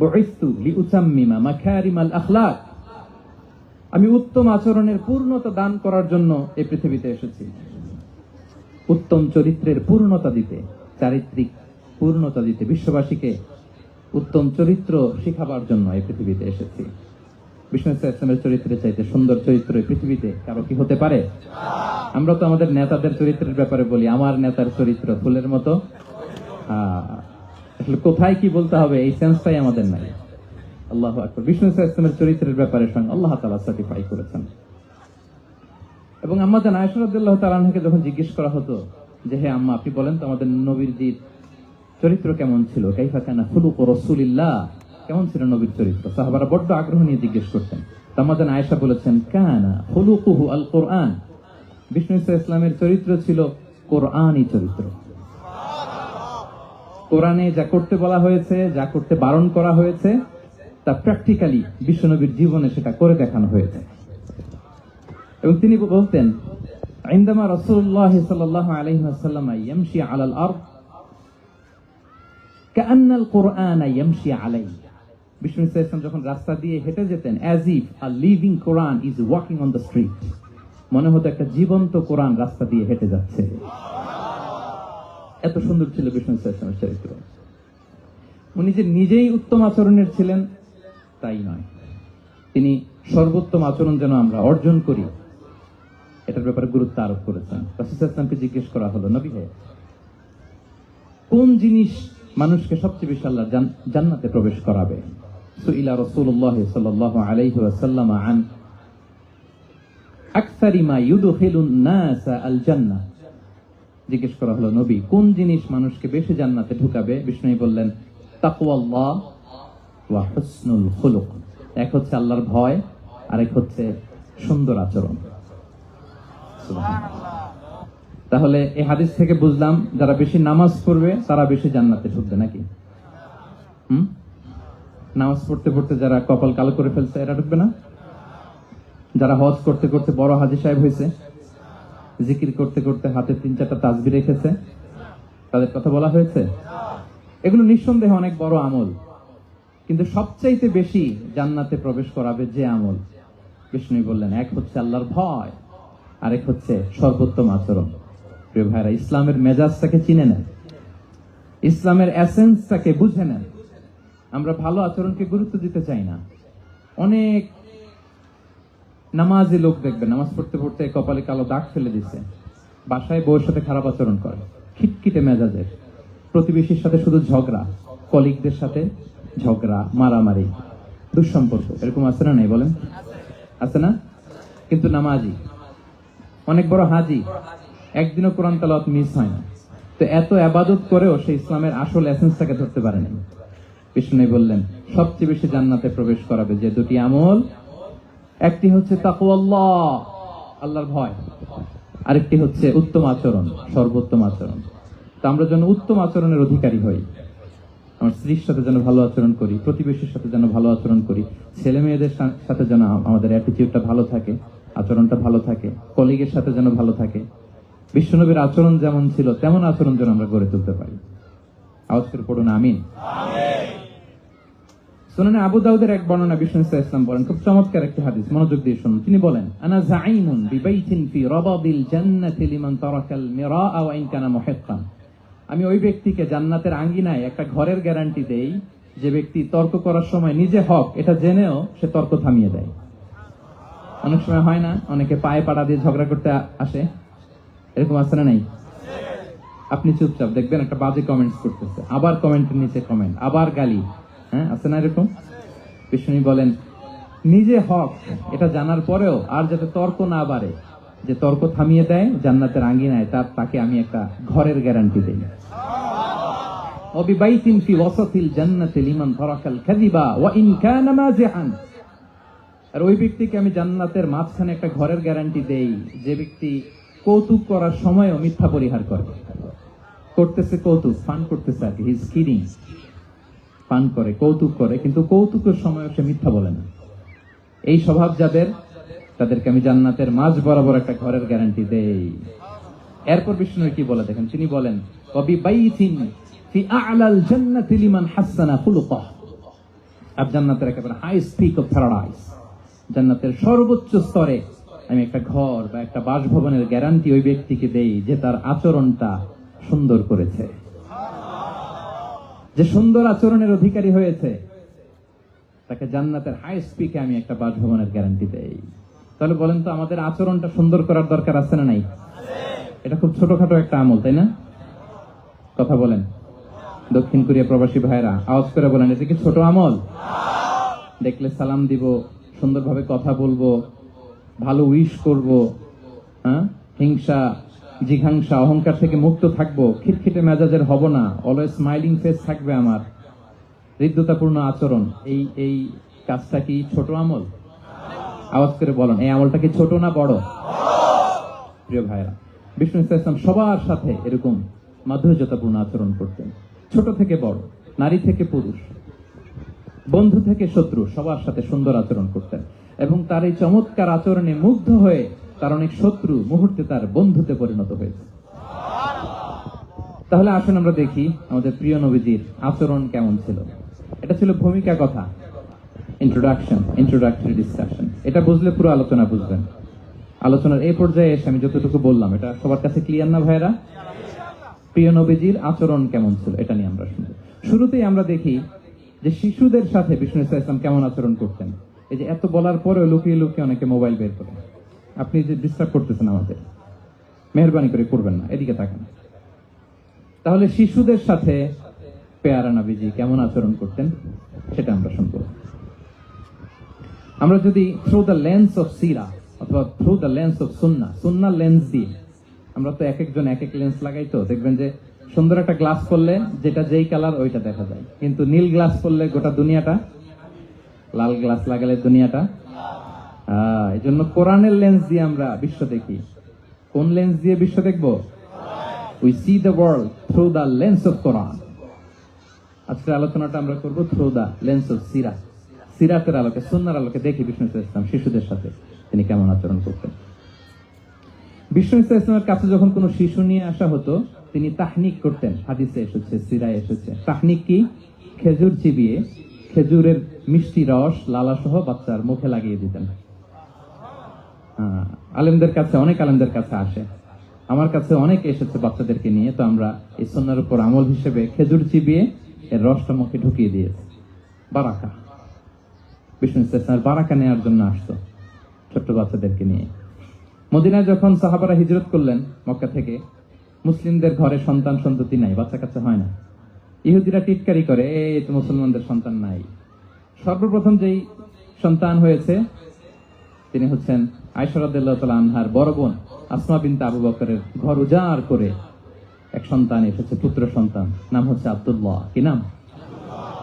বুইসতু লিউতাম্মিমা মাকারিমাল আখলাক, আমি উত্তম আচরণের পূর্ণতা দান করার জন্য এই পৃথিবীতে এসেছি। উত্তম চরিত্রের পূর্ণতা দিতে, চারিত্রিক পূর্ণতা দিতে, বিশ্ববাসীকে উত্তম চরিত্র শিখাবার জন্য এই পৃথিবীতে এসেছি। বিষ্ণু ইসলামের চরিত্রের চাইতে সুন্দর চরিত্র এই পৃথিবীতে কারো কি হতে পারে? আমরা তো আমাদের নেতাদের চরিত্রের ব্যাপারে বলি, আমার নেতার চরিত্র ফুলের মতো। আসলে কোথায় কি বলতে হবে এই সেন্সটাই আমাদের নাই। আল্লাহু আকবার। বিষ্ণু ইসলামের চরিত্রের ব্যাপারে স্বয়ং আল্লাহ তাআলা সার্টিফাই করেছেন। এবং আম্মা জান আয়েশা রাদিয়াল্লাহু তাআলা আনহাকে যখন জিজ্ঞেস করা হতো যে হে আম্মা, আপনি বলেন তো আমাদের নবীর চরিত্র কেমন ছিল, কাইফা কানা খুলুকু রাসূলিল্লাহ, কেমন ছিল নবীর চরিত্র, সাহাবারা বড্ড আগ্রহ নিয়ে জিজ্ঞেস করতেন। আম্মা জান আয়েশা বলেছেন কানা খুলুকুহু আল কোরআন, বিষ্ণু ইসলামের চরিত্র ছিল কোরআনী চরিত্র। কোরআনে যা করতে বলা হয়েছে, যা করতে বারণ করা হয়েছে, তা প্র্যাকটিক্যালি বিশ্বনবীর জীবনে সেটা করে দেখানো হয়েছে। এবং তিনি বলতেন ইনদামা রাসূলুল্লাহ সাল্লাল্লাহু আলাইহি ওয়াসাল্লাম ইয়ামশি আলাল আরদ কাআন্নাল কুরআন ইয়ামশি আলাইহি, বিষ্ণু ইসলাম যখন রাস্তা দিয়ে হেঁটে যেতেন as if a living Quran is walking on the street, মনে হতো একটা জীবন্ত কোরআন রাস্তা দিয়ে হেঁটে যাচ্ছে। এত সুন্দর ছিল বিষ্ণু ইসলামের চরিত্র। উনি যে নিজেই উত্তম আচরণের ছিলেন তাই নয়, তিনি সর্বোত্তম আচরণ যেন আমরা অর্জন করি এটার ব্যাপারে গুরুত্ব আরোপ করেছেন। রাসূল সাল্লাল্লাহু আলাইহি ওয়াসাল্লামকে জিজ্ঞেস করা হলো, নবী হে, কোন জিনিস মানুষকে সবচেয়ে বেশি আল্লাহ জান্নাতে প্রবেশ করাবে? সুইলা রাসূলুল্লাহ সাল্লাল্লাহু আলাইহি ওয়াসাল্লাম আন আকসারি মা ইউদখিলুন নাস আল জান্নাহ, জিজ্ঞেস করা হলো নবী কোন জিনিস মানুষকে বেশি জান্নাতে ঢুকাবে? বিষ্ণু বললেন তাকওয়াল্লাহ ওয়া হুসনুল খুলুক, এক হচ্ছে আল্লাহর ভয় আর এক হচ্ছে সুন্দর আচরণ। তাহলে এই হাদিস থেকে বুঝলাম যারা বেশি নামাজ পড়বে তারা বেশি জান্নাতে ঢুকবে নাকি? নামাজ পড়তে পড়তে যারা কপাল কালো করে ফেলছে এরা ঢুকবে না? যারা হজ করতে করতে বড় হাজী সাহেব হয়েছে, জিকির করতে করতে হাতে 3-4টা তাসবিহ রেখেছে, তাদের কথা বলা হয়েছে? এগুলো নিঃসন্দেহে অনেক বড় আমল, কিন্তু সবচাইতে বেশি জান্নাতে প্রবেশ করাবে যে আমল, বিষ্ণু বললেন এক হচ্ছে আল্লাহর ভয় আর এক হচ্ছে সর্বোত্তম আচরণ। প্রিয় ভাইরা, ইসলামের মেজাজটাকে চিনে নেন, ইসলামের এসেন্সটাকে বুঝে নেন। আমরা ভালো আচরণকে গুরুত্ব দিতে চাই না। অনেক নামাজি লোক দেখবেন নামাজ পড়তে পড়তে কপালে কালো দাগ ফেলে দিচ্ছে, বাসায় বউয়ের সাথে খারাপ আচরণ করে, খিটখিটে মেজাজের, প্রতিবেশীর সাথে শুধু ঝগড়া, কলিগদের সাথে ঝগড়া, মারামারি, দুঃসম্পর্ক, এরকম আছে না? নাই বলেন, আছে না? কিন্তু নামাজি, অনেক বড় হাজি, একদিনও কোরআন তেলাওয়াত মিস হয় না। তো এত ইবাদত করেও সে ইসলামের আসল এসেন্সটাকে ধরতে পারেনি। বিষ্ণু বললেন সবচেয়ে বেশি জান্নাতে প্রবেশ করাবে যে দুটি আমল, একটি হচ্ছে তাকওয়াল্লাহ, আল্লাহর ভয়, আরেকটি হচ্ছে উত্তম আচরণ, সর্বোত্তম আচরণ। তো আমরা যেন উত্তম আচরণের অধিকারী হই। আমার স্ত্রীর সাথে যেন ভালো আচরণ করি, প্রতিবেশীর সাথে যেন ভালো আচরণ করি, ছেলে মেয়েদের সাথে যেন আমাদের অ্যাটিটিউডটা ভালো থাকে, আচরণটা ভালো থাকে, কলিগের সাথে যেন ভালো থাকে। বিশ্বনবীর আচরণ যেমন ছিল তেমন আচরণ যেন আমরা গড়ে তুলতে পারি। আওয়াজ করে পড়ুন আমিন। সুনানে আবু দাউদের এক বর্ণনা বিষ্ণু ইসলাম বলেন, খুব চমৎকার একটি হাদিস, মনোযোগ দিয়ে শুনুন। তিনি বলেন আনা যাঈমুন বিবাইতিন ফি রাবাদিল জান্নাতি লিমান তারাকাল মিরাআ ওয়া ইন কানা মুহিক্কান, আমি ওই ব্যক্তিকে জান্নাতের আঙ্গিনায় একটা ঘরের গ্যারান্টি দেই যে ব্যক্তি তর্ক করার সময় নিজে হক এটা জেনেও সে তর্ক থামিয়ে দেয়। অনেক সময় হয় না, অনেকে পায়ে পাড়া দিয়ে ঝগড়া করতে আসে, এরকম আছে না নাই? আপনি চুপচাপ দেখবেন একটা বাজে কমেন্টস করতেছে, আবার কমেন্টের নিচে কমেন্ট, আবার গালি, হ্যাঁ আছে না এরকম? বিষ্ণু বলেন নিজে হক এটা জানার পরেও আর যাতে তর্ক না বাড়ে, যে তর্ক থামিয়ে দেয় জান্নাতের আঙ্গিনায়, তাকে আমি একটা ঘরের গ্যারান্টি দেই। ওয়াবিবাইতিন ফি ওয়াসাতিল জান্নাতি লিমান তারাকাল কাযিবা ওয়া ইন কানা মাজিহান, আর ওই ব্যক্তিকে আমি জান্নাতের মাঝখানে একটা ঘরের গ্যারান্টি দেই যে ব্যক্তি কৌতুক করার সময়ও মিথ্যা পরিহার করে। করতেছে কৌতুক, ফান করতেছে আর কি, হি ইজ কিডিং, ফান করে, কৌতুক করে, কিন্তু কৌতুকের সময়ও সে মিথ্যা বলে না। এই স্বভাব যাদের, তাদেরকে আমি জান্নাতের মাঝ বরাবর একটা ঘরের গ্যারান্টি দেই। এরপর বিষ্ণু কি বলে দেখেন, তিনি বলেন ওয়াবিবাইতিন ফি আ'লাল জান্নাতি লিমান হাসানা খুলুকাহ, আর জান্নাতের একেবারে হাই স্পিক অফ প্যারাডাইস, জান্নাতের সর্বোচ্চ স্তরে আমি একটা ঘর বা একটা বাসভবনের গ্যারান্টি ওই ব্যক্তিকে দেই যে তার আচরণটা সুন্দর করেছে, যে সুন্দর আচরণের অধিকারী হয়েছে, তাকে জান্নাতের হাই স্পিকে আমি একটা বাসভবনের গ্যারান্টি দেই। তাহলে বলেন তো আমাদের আচরণটা সুন্দর করার দরকার আছে না নাই? এটা খুব ছোটখাটো একটা আমল, তাই না? কথা বলেন দক্ষিণ কোরিয়া প্রবাসী ভাইরা, আওয়াজ করে বলেন, এটা কি ছোট আমল? দেখলে সালাম দিব, সুন্দরভাবে কথা বলবো, ভালো উইশ করব, হ্যাঁ, হিংসা জিঘাংসা অহংকার থেকে মুক্ত থাকবো, খিটখিটে মেজাজের হব না, অলওয়েজ স্মাইলিং ফেস থাকবে আমার, হৃদ্যতাপূর্ণ আচরণ, এই কাজটা কি ছোট আমল? আওয়াজ করে বলেন, এই আমলটা কি ছোট না বড়? প্রিয় ভাইরা, বিষ্ণু ইসলাম সবার সাথে এরকম মাধুর্যতাপূর্ণ আচরণ করতেন, ছোট থেকে বড়, নারী থেকে পুরুষ, বন্ধু থেকে শত্রু, সবার সাথে সুন্দর আচরণ করতেন। এবং তার এই চমৎকার আচরণে মুগ্ধ হয়ে তার অনেক শত্রু মুহূর্তে তার বন্ধুতে পরিণত হয়েছে। তাহলে আসুন আমরা দেখি আমাদের প্রিয় নবীজির আচরণ কেমন ছিল। এটা ছিল ভূমিকা কথা, ইন্ট্রোডাক্টরি ডিসকাশন। এটা বুঝলে পুরো আলোচনা বুঝবেন। আলোচনার এই পর্যায়ে এসে আমি যতটুকু বললাম এটা সবার কাছে ক্লিয়ার না ভাইরা? প্রিয় নবীজির আচরণ কেমন ছিল এটা নিয়ে আমরা শুনবো। শুরুতেই আমরা দেখি যে শিশুদের সাথে বিষ্ণু ইসলাম কেমন আচরণ করতেন। এই যে এত বলার পরেও লুকিয়ে লুকিয়ে অনেকে মোবাইল বের করেন, আপনি যে ডিস্টার্ব করতেছেন আমাদের, মেহরবানি করে করবেন না, এদিকে তাকান। তাহলে শিশুদের সাথে পেয়ারা নবীজি কেমন আচরণ করতেন সেটা আমরা শুনবো। আমরা যদি থ্রু দ্য লেন্স অফ সিরা অথবা through the lens of Sunnah lens দিয়ে, আমরা তো এক একজন এক এক লেন্স লাগাই, তো দেখবেন যে সুন্দর একটা গ্লাস করলে যেটা যেই কালার ওইটা দেখা যায়, কিন্তু নীল গ্লাস করলে গোটা দুনিয়াটা, লাল গ্লাস লাগালে দুনিয়াটা। এই জন্য কোরআনের লেন্স দিয়ে আমরা বিশ্ব দেখি। কোন লেন্স দিয়ে বিশ্ব দেখবো? We see the world through the lens of Quran. আজকের আলোচনাটা আমরা করবো থ্রু দ্য লেন্স অফ সিরাতের আলোকে, সুন্নাহর আলোকে দেখি বিষ্ণু ইসলাম শিশুদের সাথে তিনি কেমন আচরণ করতেন। বিষ্ণু ইসলামের কাছে যখন কোনো শিশু নিয়ে আসা হতো তিনি তাহনিক করতেন। হাদিসে এসেছে, সিরায় এসেছে। তাহনিক কি? খেজুর চিবিয়ে খেজুরের মিষ্টি রস লালা সহ বাচ্চার মুখে লাগিয়ে দিতেন। আলেমদের কাছে, অনেক আলেমদের কাছে আসে, আমার কাছে অনেক এসেছে বাচ্চাদেরকে নিয়ে, তো আমরা এই সুন্নাহর উপর আমল হিসেবে খেজুর চিবিয়ে এর রসটা মুখে ঢুকিয়ে দিয়েছি। বারাকা, বিষ্ণু ইসলামের বারাকা নেওয়ার জন্য আসতো ছোট্ট বাচ্চাদেরকে নিয়ে। মদিনায় যখন সাহাবারা হিজরত করলেন মক্কা থেকে, মুসলিমদের ঘরে সন্তান সন্ততি নাই, বাচ্চা কাচ্চা হয় না। ইহুদিরা টিটকারি করে, এই তো মুসলমানদের সন্তান নাই। সর্বপ্রথম যেই সন্তান হয়েছে তিনি হচ্ছেন আয়েশা রাদিয়াল্লাহু তাআলা আনহার বড় বোন আসমা বিনতে আবু বকরের ঘর উজাড় করে এক সন্তান এসেছে, পুত্র সন্তান, নাম হচ্ছে আব্দুল্লাহ। কি নাম?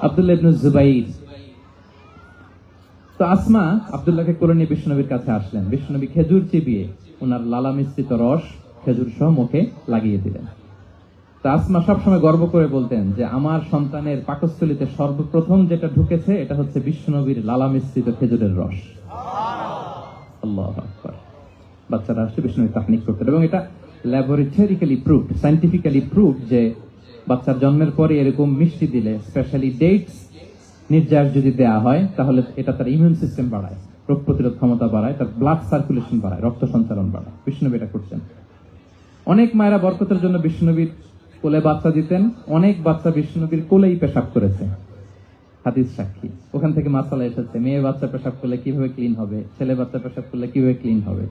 আব্দুল্লাহ ইবনে জুবাইর। তো আসমা আব্দুল্লাহকে কোলে নিয়ে বিষ্ণুনবীর কাছে আসলেন। বিষ্ণুনবী খেজুর চিবিয়ে ওনার লালা মিশ্রিত রস খেজুর সহ মুখে লাগিয়ে দিলেন। তা আসমা সবসময় গর্ব করে বলতেন যে আমার সন্তানের পাকস্থলীতে সর্বপ্রথম যেটা ঢুকেছে এটা হচ্ছে বিষ্ণুনবীর লালা মিশ্রিত খেজুরের রস। আল্লাহু আকবার। বাচ্চারা আসছে বিষ্ণুনবী তাহনিক করতেন, এবং এটা ল্যাবরেটরিক্যালি প্রুভড, সায়েন্টিফিক্যালি প্রুভড যে বাচ্চার জন্মের পরে এরকম মিষ্টি দিলে, স্পেশালি ডেটস নির্যাস যদি দেয়া হয়, তাহলে এটা তার ইমিউন সিস্টেম বাড়ায়, রোগ প্রতিরোধ ক্ষমতা বাড়ায়, তার ব্লাড সার্কুলেশন বাড়ায়, রক্ত সঞ্চালন বাড়ায়। বিষ্ণুনবী এটা করতেন। অনেক মায়েরা বরকতের জন্য বিষ্ণুনবীর কোলে বাচ্চা দিতেন। অনেক বাচ্চা বিষ্ণুনবীর কোলেই পেশাব করেছে, হাদিস সাক্ষী। ওখান থেকে মাসালা এসেছে, মেয়ে বাচ্চা পেশাব করলে কিভাবে ক্লিন হবে, ছেলে বাচ্চা পেশাব করলে কিভাবে ক্লিন হবে।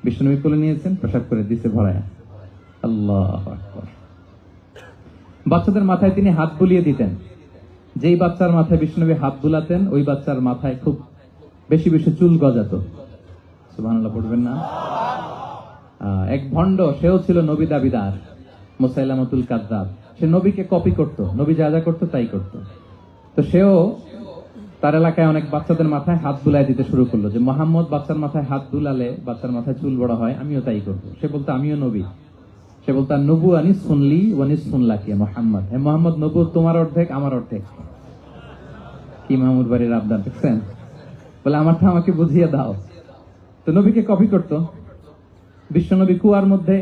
বিষ্ণুনবী কোলে নিয়েছেন, পেশাব করে দিছে ভরায়। আল্লাহু আকবার। বাচ্চাদের মাথায় তিনি হাত বুলিয়ে দিতেন। যেই বাচ্চার মাথায় বিষ্ণুনবী হাত বুলাতেন ওই বাচ্চার মাথায় খুব বেশি বেশি চুল গজাতো। সুবহানাল্লাহ পড়বেন না? এক ভণ্ড, সেও ছিল নবী দাবিদার, মুসাইলামাতুল কাযযাব। সে নবীকে কপি করত, নবী যা যা করতো তাই করত। তো সেও তার এলাকায় অনেক বাচ্চাদের মাথায় হাত বুলাই দিতে শুরু করলো, যে মুহাম্মদ বাচ্চার মাথায় হাত বুলালে বাচ্চার মাথায় চুল বড় হয়, আমিও তাই করবো। সে বলতো আমিও নবী। সে বলতো নবু আনি শুনলি ওয়ানি শুনলাকি মোহাম্মদ, হে মোহাম্মদ, নবু তোমার অর্ধেক আমার অর্ধেক। কি মামুর বাড়ির আবদার দেখছেন? বলে আমারটা আমাকে বুঝিয়ে দাও। তো নবীকে কপি করত। বিশ্বনবী কুয়ার মধ্যে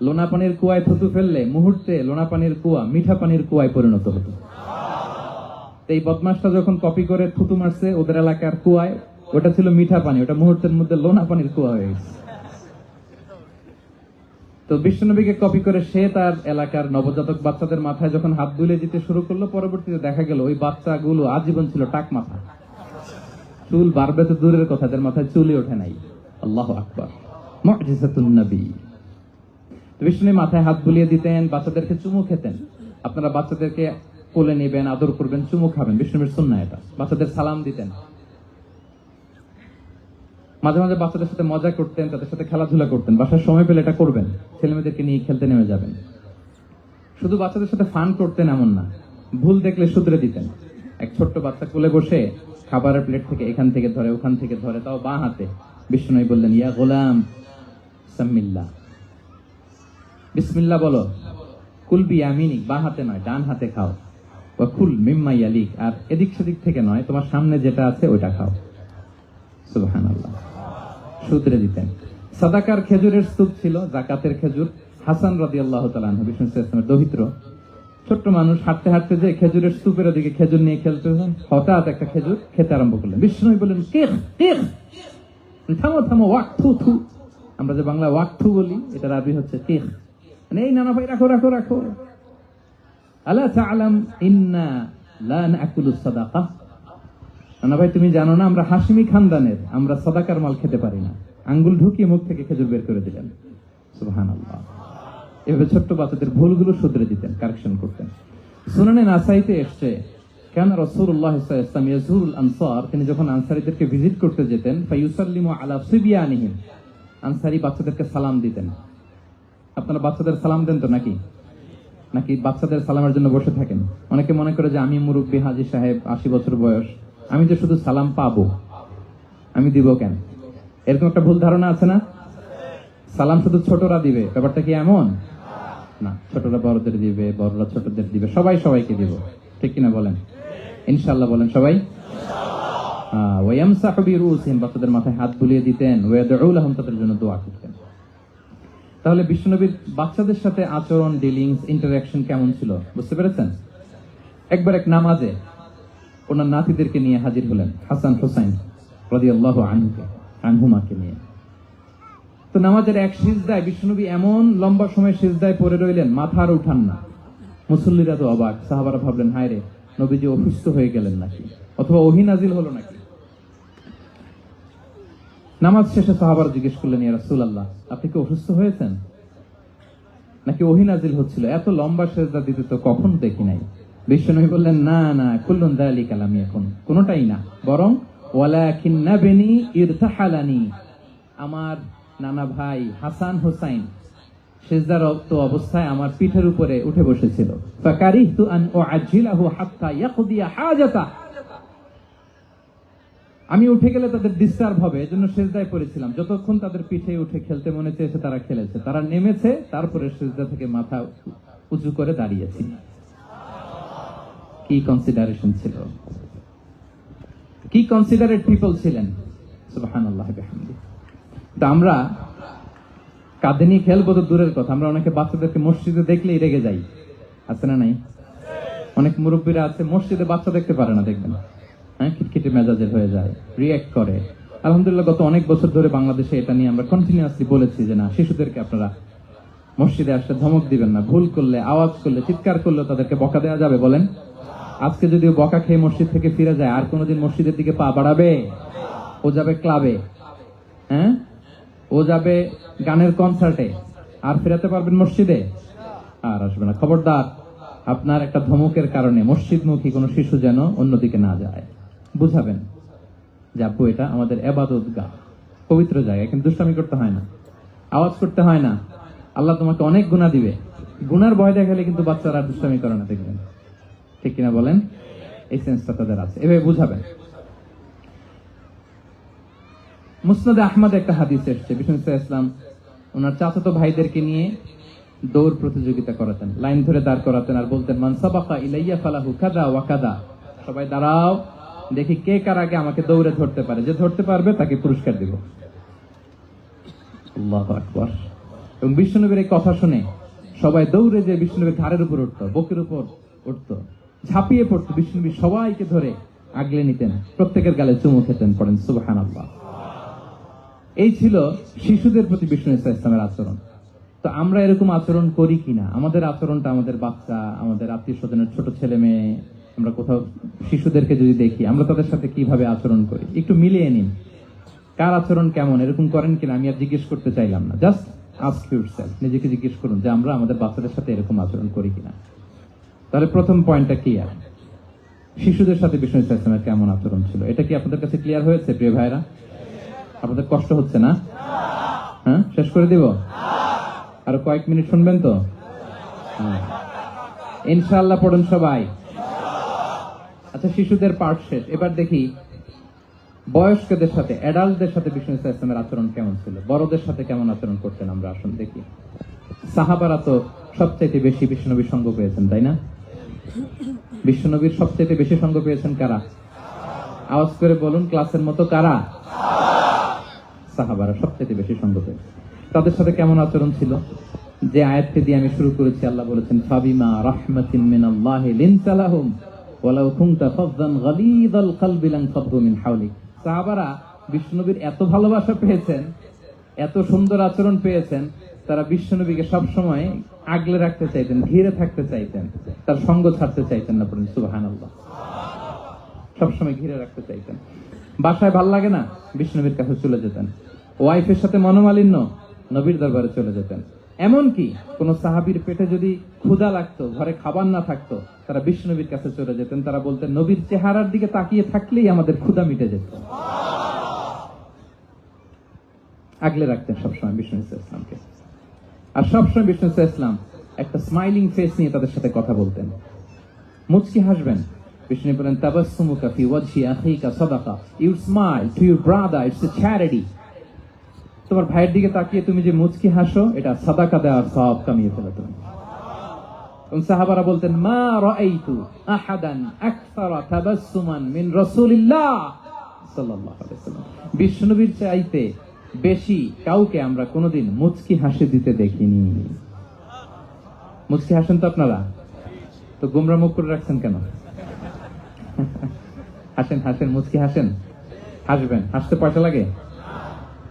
লোনা পানির কুয়ায় থুতু ফেললে মুহূর্তে লোনা পানির কুয়া মিঠা পানির কুয়ায় পরিণত হতো। তো এই বদমাসটা যখন কপি করে থুতু মারছে ওদের এলাকার কুয়ায়, ওটা ছিল মিঠা পানি, ওটা মুহূর্তের মধ্যে লোনা পানির কুয়া হয়ে গেছে। তো বিশ্বনবীকে কপি করে সে তার এলাকার নবজাতক বাচ্চাদের মাথায় যখন হাত বুলিয়ে দিতে শুরু করলো, পরবর্তীতে দেখা গেল ওই বাচ্চাগুলো আজীবন ছিল টাক মাথা, চুল বাড়বে তো দূরের কথা, যার মাথায় চুলই ওঠে নাই। আল্লাহু আকবার, মুজিজাতুন নবী। তো বিষ্ণু মাথায় হাত বুলিয়ে দিতেন, বাচ্চাদেরকে চুমু খেতেন। আপনারা বাচ্চাদেরকে কোলে নেবেন, আদর করবেন, চুমু খাবেন, বিষ্ণুর সুন্নাহ এটা। বাচ্চাদের সালাম দিতেন, মাঝে মাঝে বাচ্চাদের সাথে মজা করতেন, তাদের সাথে খেলাধুলা করতেন। বাসার সময় পেলে এটা করবেন, ছেলেমেয়েদেরকে নিয়ে খেলতে নেমে যাবেন। শুধু বাচ্চাদের সাথে ফান করতেন এমন না, ভুল দেখলে শুধরে দিতেন। এক ছোট্ট বাচ্চা কোলে বসে খাবারের প্লেট থেকে এখান থেকে ধরে ওখান থেকে ধরে, তাও বাঁ হাতে। বিষ্ণু বললেন, ইয়া গোলাম সাম্মিল্লাহ, বিসমিল্লাহ বলো। কুলবি ইয়ামিনিক, বাঁ হাতে নয় ডান হাতে খাও। ওয়া কুল মিম্মা ইয়ালিক, আর এদিক সেদিক থেকে নয়, তোমার সামনে যেটা আছে ওইটা খাও। সুবহানাল্লাহ, শুধরে দিতেন। সাদাকার খেজুরের স্তূপ ছিল, যাকাতের খেজুর। হাসান রাদিয়াল্লাহু তাআলা আনহু, বিষ্ণু ইসলামের দৌহিত্র, ছোট্ট মানুষ, হাঁটতে হাঁটতে যে খেজুরের স্তূপের দিকে খেজুর নিয়ে খেলতে, হঠাৎ একটা খেজুর খেতে আরম্ভ করলেন। বিষ্ণু বললেন, কেখ কেখ, থামো থামো, ওয়াক থু থু। আমরা যে বাংলা ওয়াক থু বলি, এটার আরবি হচ্ছে কেখ। মানে এই নানা ভাই রাখো রাখো রাখো। আলা তাআলাম ইন্না লা নাকুলু সাদাকা, নানা ভাই তুমি জানো না আমরা হাশিমি খানদানের, আমরা সাদাকার মাল খেতে পারি না। আঙ্গুল ঢুকিয়ে মুখ থেকে খেজুর বের করে দিলেন। সুবহানাল্লাহ। এভাবে ছোট্ট বাচ্চাদের ভুলগুলো শুধরে দিতেন, কারেকশন করতেন। সুনানে নাসাইতে এসছে, কেন রাসূলুল্লাহ সাল্লাল্লাহু আলাইহি ওয়াসাল্লাম ইয়াজুরুল আনসার, তিনি যখন আনসারীদেরকে ভিজিট করতে যেতেন, ফায়ুসাল্লিমু আলা সিবিয়ানিহিম, আনসারী বাচ্চাদেরকে সালাম দিতেন। আপনারা বাচ্চাদের সালাম দেন তো নাকি? নাকি বাচ্চাদের সালামের জন্য বসে থাকেন? অনেকে মনে করে যে আমি মুরব্বী হাজী সাহেব, 80 বছর বয়স, আমি যে শুধু সালাম পাবো, আমি দিব কেন? এরকম একটা ভুল ধারণা আছে না? সালাম শুধু ছোটরা দিবে, ব্যাপারটা কি এমন না? ছোটরা বড়দের দিবে, বড়রা ছোটদের দিবে, সবাই সবাইকে দিব, ঠিক কিনা বলেন? ইনশাআল্লাহ বলেন সবাই। ওয়ায়ামসাহু বিরুসিহিম, বাচ্চাদের মাথায় হাত বুলিয়ে দিতেন। ওয়াদউ লাহুম, তাদের জন্য দোয়া করতেন। তাহলে বিশ্বনবীর বাচ্চাদের সাথে আচরণ, ডিলিংস, ইন্টারঅ্যাকশন কেমন ছিল বুঝতে পেরেছেন? একবার এক নামাজে ওনার নাতিদেরকে নিয়ে হাজির হলেন, হাসান হুসাইন রাদিয়াল্লাহু আনহুমাকে নিয়ে। তো নামাজের এক সিজদায় বিশ্বনবী এমন লম্বা সময় সিজদায় পড়ে রইলেন, মাথা আর উঠান না। মুসল্লিরা তো অবাক, সাহাবারা ভাবলেন, হায় রে, নবীজি অসুস্থ হয়ে গেলেন নাকি, অথবা ওহী নাজিল হলো নাকি। নামাজ শেষে সাহাবারা জিজ্ঞেস করলেন, ইয়া রাসূলুল্লাহ, আপনি কি অসুস্থ হয়েছেন নাকি ওহী নাজিল হচ্ছিল? এত লম্বা সিজদা দিতে তো কখনো দেখি নাই। বিশ্বনবী বললেন, না না, কুল্লুন যালিকা লাম ইয়াকুন, কোনটাই না, বরং ওয়ালাকিন্না বিনি ইরতাহালানি, আমার নানা ভাই হাসান হুসাইন সিজদারত অবস্থায় আমার পিঠের উপরে উঠে বসেছিল। ফাকারিহতু আন উআজ্জিলাহু হাত্তা ইয়াকদিয়া হাজাতা, আমি উঠে গেলে তাদের ডিস্টার্ব হবে, এজন্য সিজদায় পড়েছিলাম। যতক্ষণ তাদের পিঠে উঠে খেলতে মনে চেয়েছে তারা খেলেছে, তারা নেমেছে, তারপরে সিজদা থেকে মাথা উঁচু করে দাঁড়িয়েছি। কি কনসিডারেশন ছিল, কি কনসিডারেট পিপল ছিলেন। সুবহানাল্লাহ বিহামদি। তো আমরা কাঁধে নিয়ে খেলবো তো দূরের কথা, আমরা অনেকে বাচ্চাদেরকে মসজিদে দেখলেই রেগে যাই, আছে না নাই? অনেক মুরব্বীরা আছে মসজিদে বাচ্চা দেখতে পারে না, দেখবেন, হ্যাঁ, খিটখিটে মেজাজের হয়ে যায়, রিঅ্যাক্ট করে। আলহামদুলিল্লাহ গত অনেক বছর ধরে বাংলাদেশে এটা নিয়ে আমরা কন্টিনিউয়াসলি বলেছি যে না, শিশুদেরকে আপনারা মসজিদে আসলে ধমক দিবেন না, ভুল করলে, আওয়াজ করলে, চিৎকার করলে তাদেরকে বকা দেওয়া যাবে? বলেন। আজকে যদি বকা খেয়ে মসজিদ থেকে ফিরে যায়, আর কোনোদিন মসজিদের দিকে পা বাড়াবে? ও যাবে ক্লাবে, হ্যাঁ, ও যাবে গানের কনসার্টে, আর ফেরাতে পারবেন মসজিদে? আর আসবে না। খবরদার, আপনার একটা ধমকের কারণে মসজিদমুখী কোনো শিশু যেন অন্যদিকে না যায়। বুঝাবেন যে আব্বু, এটা আমাদের ইবাদতগাহ, পবিত্র জায়গা, কিন্তু দুষ্টামি করতে হয় না, আওয়াজ করতে হয় না, আল্লাহ তোমাকে অনেক গুনাহ দিবে। গুনার ভয় দেখালে কিন্তু বাচ্চারা দুষ্টামি করে না, দেখবেন, ঠিক কিনা বলেন? এই সেন্সটা তাদের আছে, এভাবে বুঝাবেন। মুসনাদে আহমদ একটা হাদিস এসেছে, বিষ্ণু ইসলাম ওনার চাচাতো ভাইদেরকে নিয়ে দৌড় প্রতিযোগিতা করাতেন, লাইন ধরে দাঁড় করাতেন, আর বলতেন, মান সাবাকা ইলাইয়া ফালাহু কাদা ওয়া কাদা, সবাই দাঁড়াও, দেখি কে কার আগে আমাকে দৌড়ে ধরতে পারে, যে ধরতে পারবে তাকে পুরস্কার দিব। আল্লাহু আকবার। এবং বিষ্ণুনবীর এই কথা শুনে সবাই দৌড়ে যে বিষ্ণুনবীর ধারের উপর উঠতো, বুকের উপর উঠতো, ঝাঁপিয়ে পড়তো, বিশ্বনবী সবাইকে ধরে আগলে নিতেন, প্রত্যেকের গালে চুমু খেতেন। পড়েন সুবহানাল্লাহ। এই ছিল শিশুদের প্রতি বিষ্ণু ইসলামের আচরণ। তো আমরা এরকম আচরণ করি কিনা, আমাদের আচরণটা আমাদের বাচ্চা, আমাদের আত্মীয় স্বজনের ছোট ছেলে মেয়ে, আমরা কোথাও শিশুদেরকে যদি দেখি, আমরা তাদের সাথে কিভাবে আচরণ করি, একটু মিলিয়ে নিন কার আচরণ কেমন, এরকম করেন কিনা। আমি আর জিজ্ঞেস করতে চাইলাম না, জাস্ট আস্ক ইউরসেলফ, নিজেকে জিজ্ঞেস করুন যে আমরা আমাদের বাচ্চাদের সাথে এরকম আচরণ করি কিনা। তাহলে প্রথম পয়েন্টটা ক্লিয়ার, শিশুদের সাথে বিষ্ণু ইসলামের কেমন আচরণ ছিল। এটা কি আপনাদের কাছে ক্লিয়ার হয়েছে প্রিয় ভাইরা? আপনাদের কষ্ট হচ্ছে না? হ্যাঁ, শেষ করে দিব? আরো কয়েক মিনিট শুনবেন তো? হ্যাঁ, ইনশাআল্লাহ পড়ুন সবাই। আচ্ছা, শিশুদের পার্ট শেষ, এবার দেখি বয়স্কদের সাথে, অ্যাডাল্টদের সাথে বিষ্ণু ইসলামের আচরণ কেমন ছিল, বড়দের সাথে কেমন আচরণ করতেন আমরা। আসুন দেখি। সাহাবারা তো সবচাইতে বেশি বিশ্বনবীর সঙ্গ পেয়েছেন, তাই না? বিশ্বনবীর সবচাইতে বেশি সঙ্গ পেয়েছেন কারা? আওয়াজ করে বলুন, ক্লাসের মতো কারা? সাহাবারা সবচাইতে বেশি সঙ্গ পেয়েছেন। তাদের সাথে কেমন আচরণ ছিল? যে আয়াতটি দিয়ে আমি শুরু করেছি, আল্লাহ বলেছেন, ফাবিমা রাহমাতিন মিনাল্লাহি লিনতা লাহুম ওয়ালাউ কুনতা ফাযযান গালিযাল কলবি লানফাদ্দু মিন হাওলিক। সাহাবারা বিশ্বনবীর এত ভালোবাসা পেয়েছেন, এত সুন্দর আচরণ পেয়েছেন, তারা বিশ্বনবীকে সব সময় আগলে রাখতে চাইতেন, ঘিরে থাকতে চাইতেন, তার সঙ্গ ছাড়তে চাইতেন না। পড়েন সুবহানাল্লাহ। সবসময় ঘিরে রাখতে চাইতেন। বাসায় ভাল লাগে না, বিশ্বনবীর কাছে চলে যেতেন। ওয়াইফের সাথে মনোমালিন্য, নবীর দরবারে চলে যেতেন। এমনকি কোন সাহাবীর পেটে যদি ক্ষুধা লাগতো, ঘরে খাবার না থাকতো, তারা বিশ্বনবীর কাছে চলে যেতেন। তারা বলতেন, নবীর চেহারার দিকে তাকিয়ে থাকলেই আমাদের ক্ষুধা মিটে যেত। আগলে রাখতেন সবসময় বিষ্ণু ইসলামকে। আর সবসময় বিষ্ণু ইসলাম একটা স্মাইলিং ফেস নিয়ে তাদের সাথে কথা বলতেন। মুচকি হাসবেন। বিষ্ণু বলেন, তাবাসসুমুকা ফি ওয়াজহি আখিকা সাদাকা। You smile to your brother, it's a charity. তোমার ভাইয়ের দিকে তাকিয়ে তুমি যে মুচকি হাসো, এটা সাদাকা দেওয়ার সওয়াব কামিয়ে ফেলো তুমি। সাহাবারা বলতেন, মা রাআইতু আহাদান আকসারা তাবাসসুমান মিন রাসূলিল্লাহ সাল্লাল্লাহু আলাইহি ওয়াসাল্লাম। বিশ্বনবীর চাইতে বেশি কাউকে আমরা কোনোদিন মুচকি হাসি দিতে দেখিনি। মুচকি হাসেন তো আপনারা? তো গোমরা মুখ করে রাখছেন কেন? হাসেন, হাসেন, মুচকি হাসেন। হাসবেন। হাসতে পয়সা লাগে?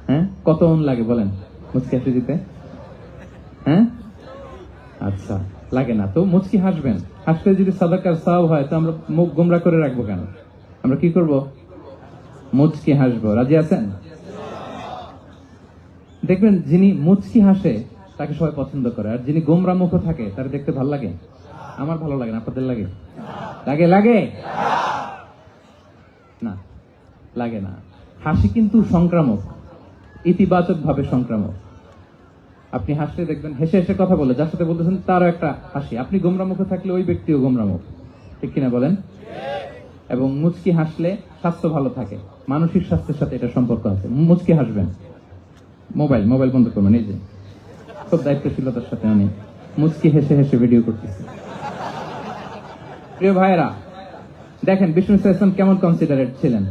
হ্যাঁ, কত অন লাগে বলেন মুচকি হাসি দিতে? হ্যাঁ, আচ্ছা, লাগে না তো মুচকি হাসবেন। হাসতে যদি সাদাকার সওয়াব হয়, তো আমরা মুখ গোমরা করে রাখবো কেন? আমরা কি করব? মুচকি হাসবো। রাজি আছেন? দেখবেন, যিনি মুচকি হাসে তাকে সবাই পছন্দ করে, আর যিনি গোমরা মুখ থাকে তার দেখতে ভালো লাগে। আমার ভালো লাগে না, আপনাদের লাগে? লাগে? লাগে না, লাগে না। হাসি কিন্তু সংক্রামক, ইতিবাচক ভাবে সংক্রামক। আপনি হাসলে দেখবেন, হেসে হেসে কথা বলে যার সাথে বলতেছেন তারও একটা হাসি। আপনি গোমরা মুখে থাকলে ওই ব্যক্তিও গোমরা মুখ, ঠিক কিনা বলেন? এবং মুচকি হাসলে স্বাস্থ্য ভালো থাকে, মানসিক স্বাস্থ্যের সাথে এটা সম্পর্ক আছে। মুচকি হাসবেন। মোবাইল বন্ধ করবেন। এই যে খুব দায়িত্বশীলতার সাথে আমি মুচকি হেসে হেসে ভিডিও করতেছি। প্রিয় ভাইয়েরা, দেখেন বিষ্ণু ইসলাম কেমন কনসিডারেট ছিলেন।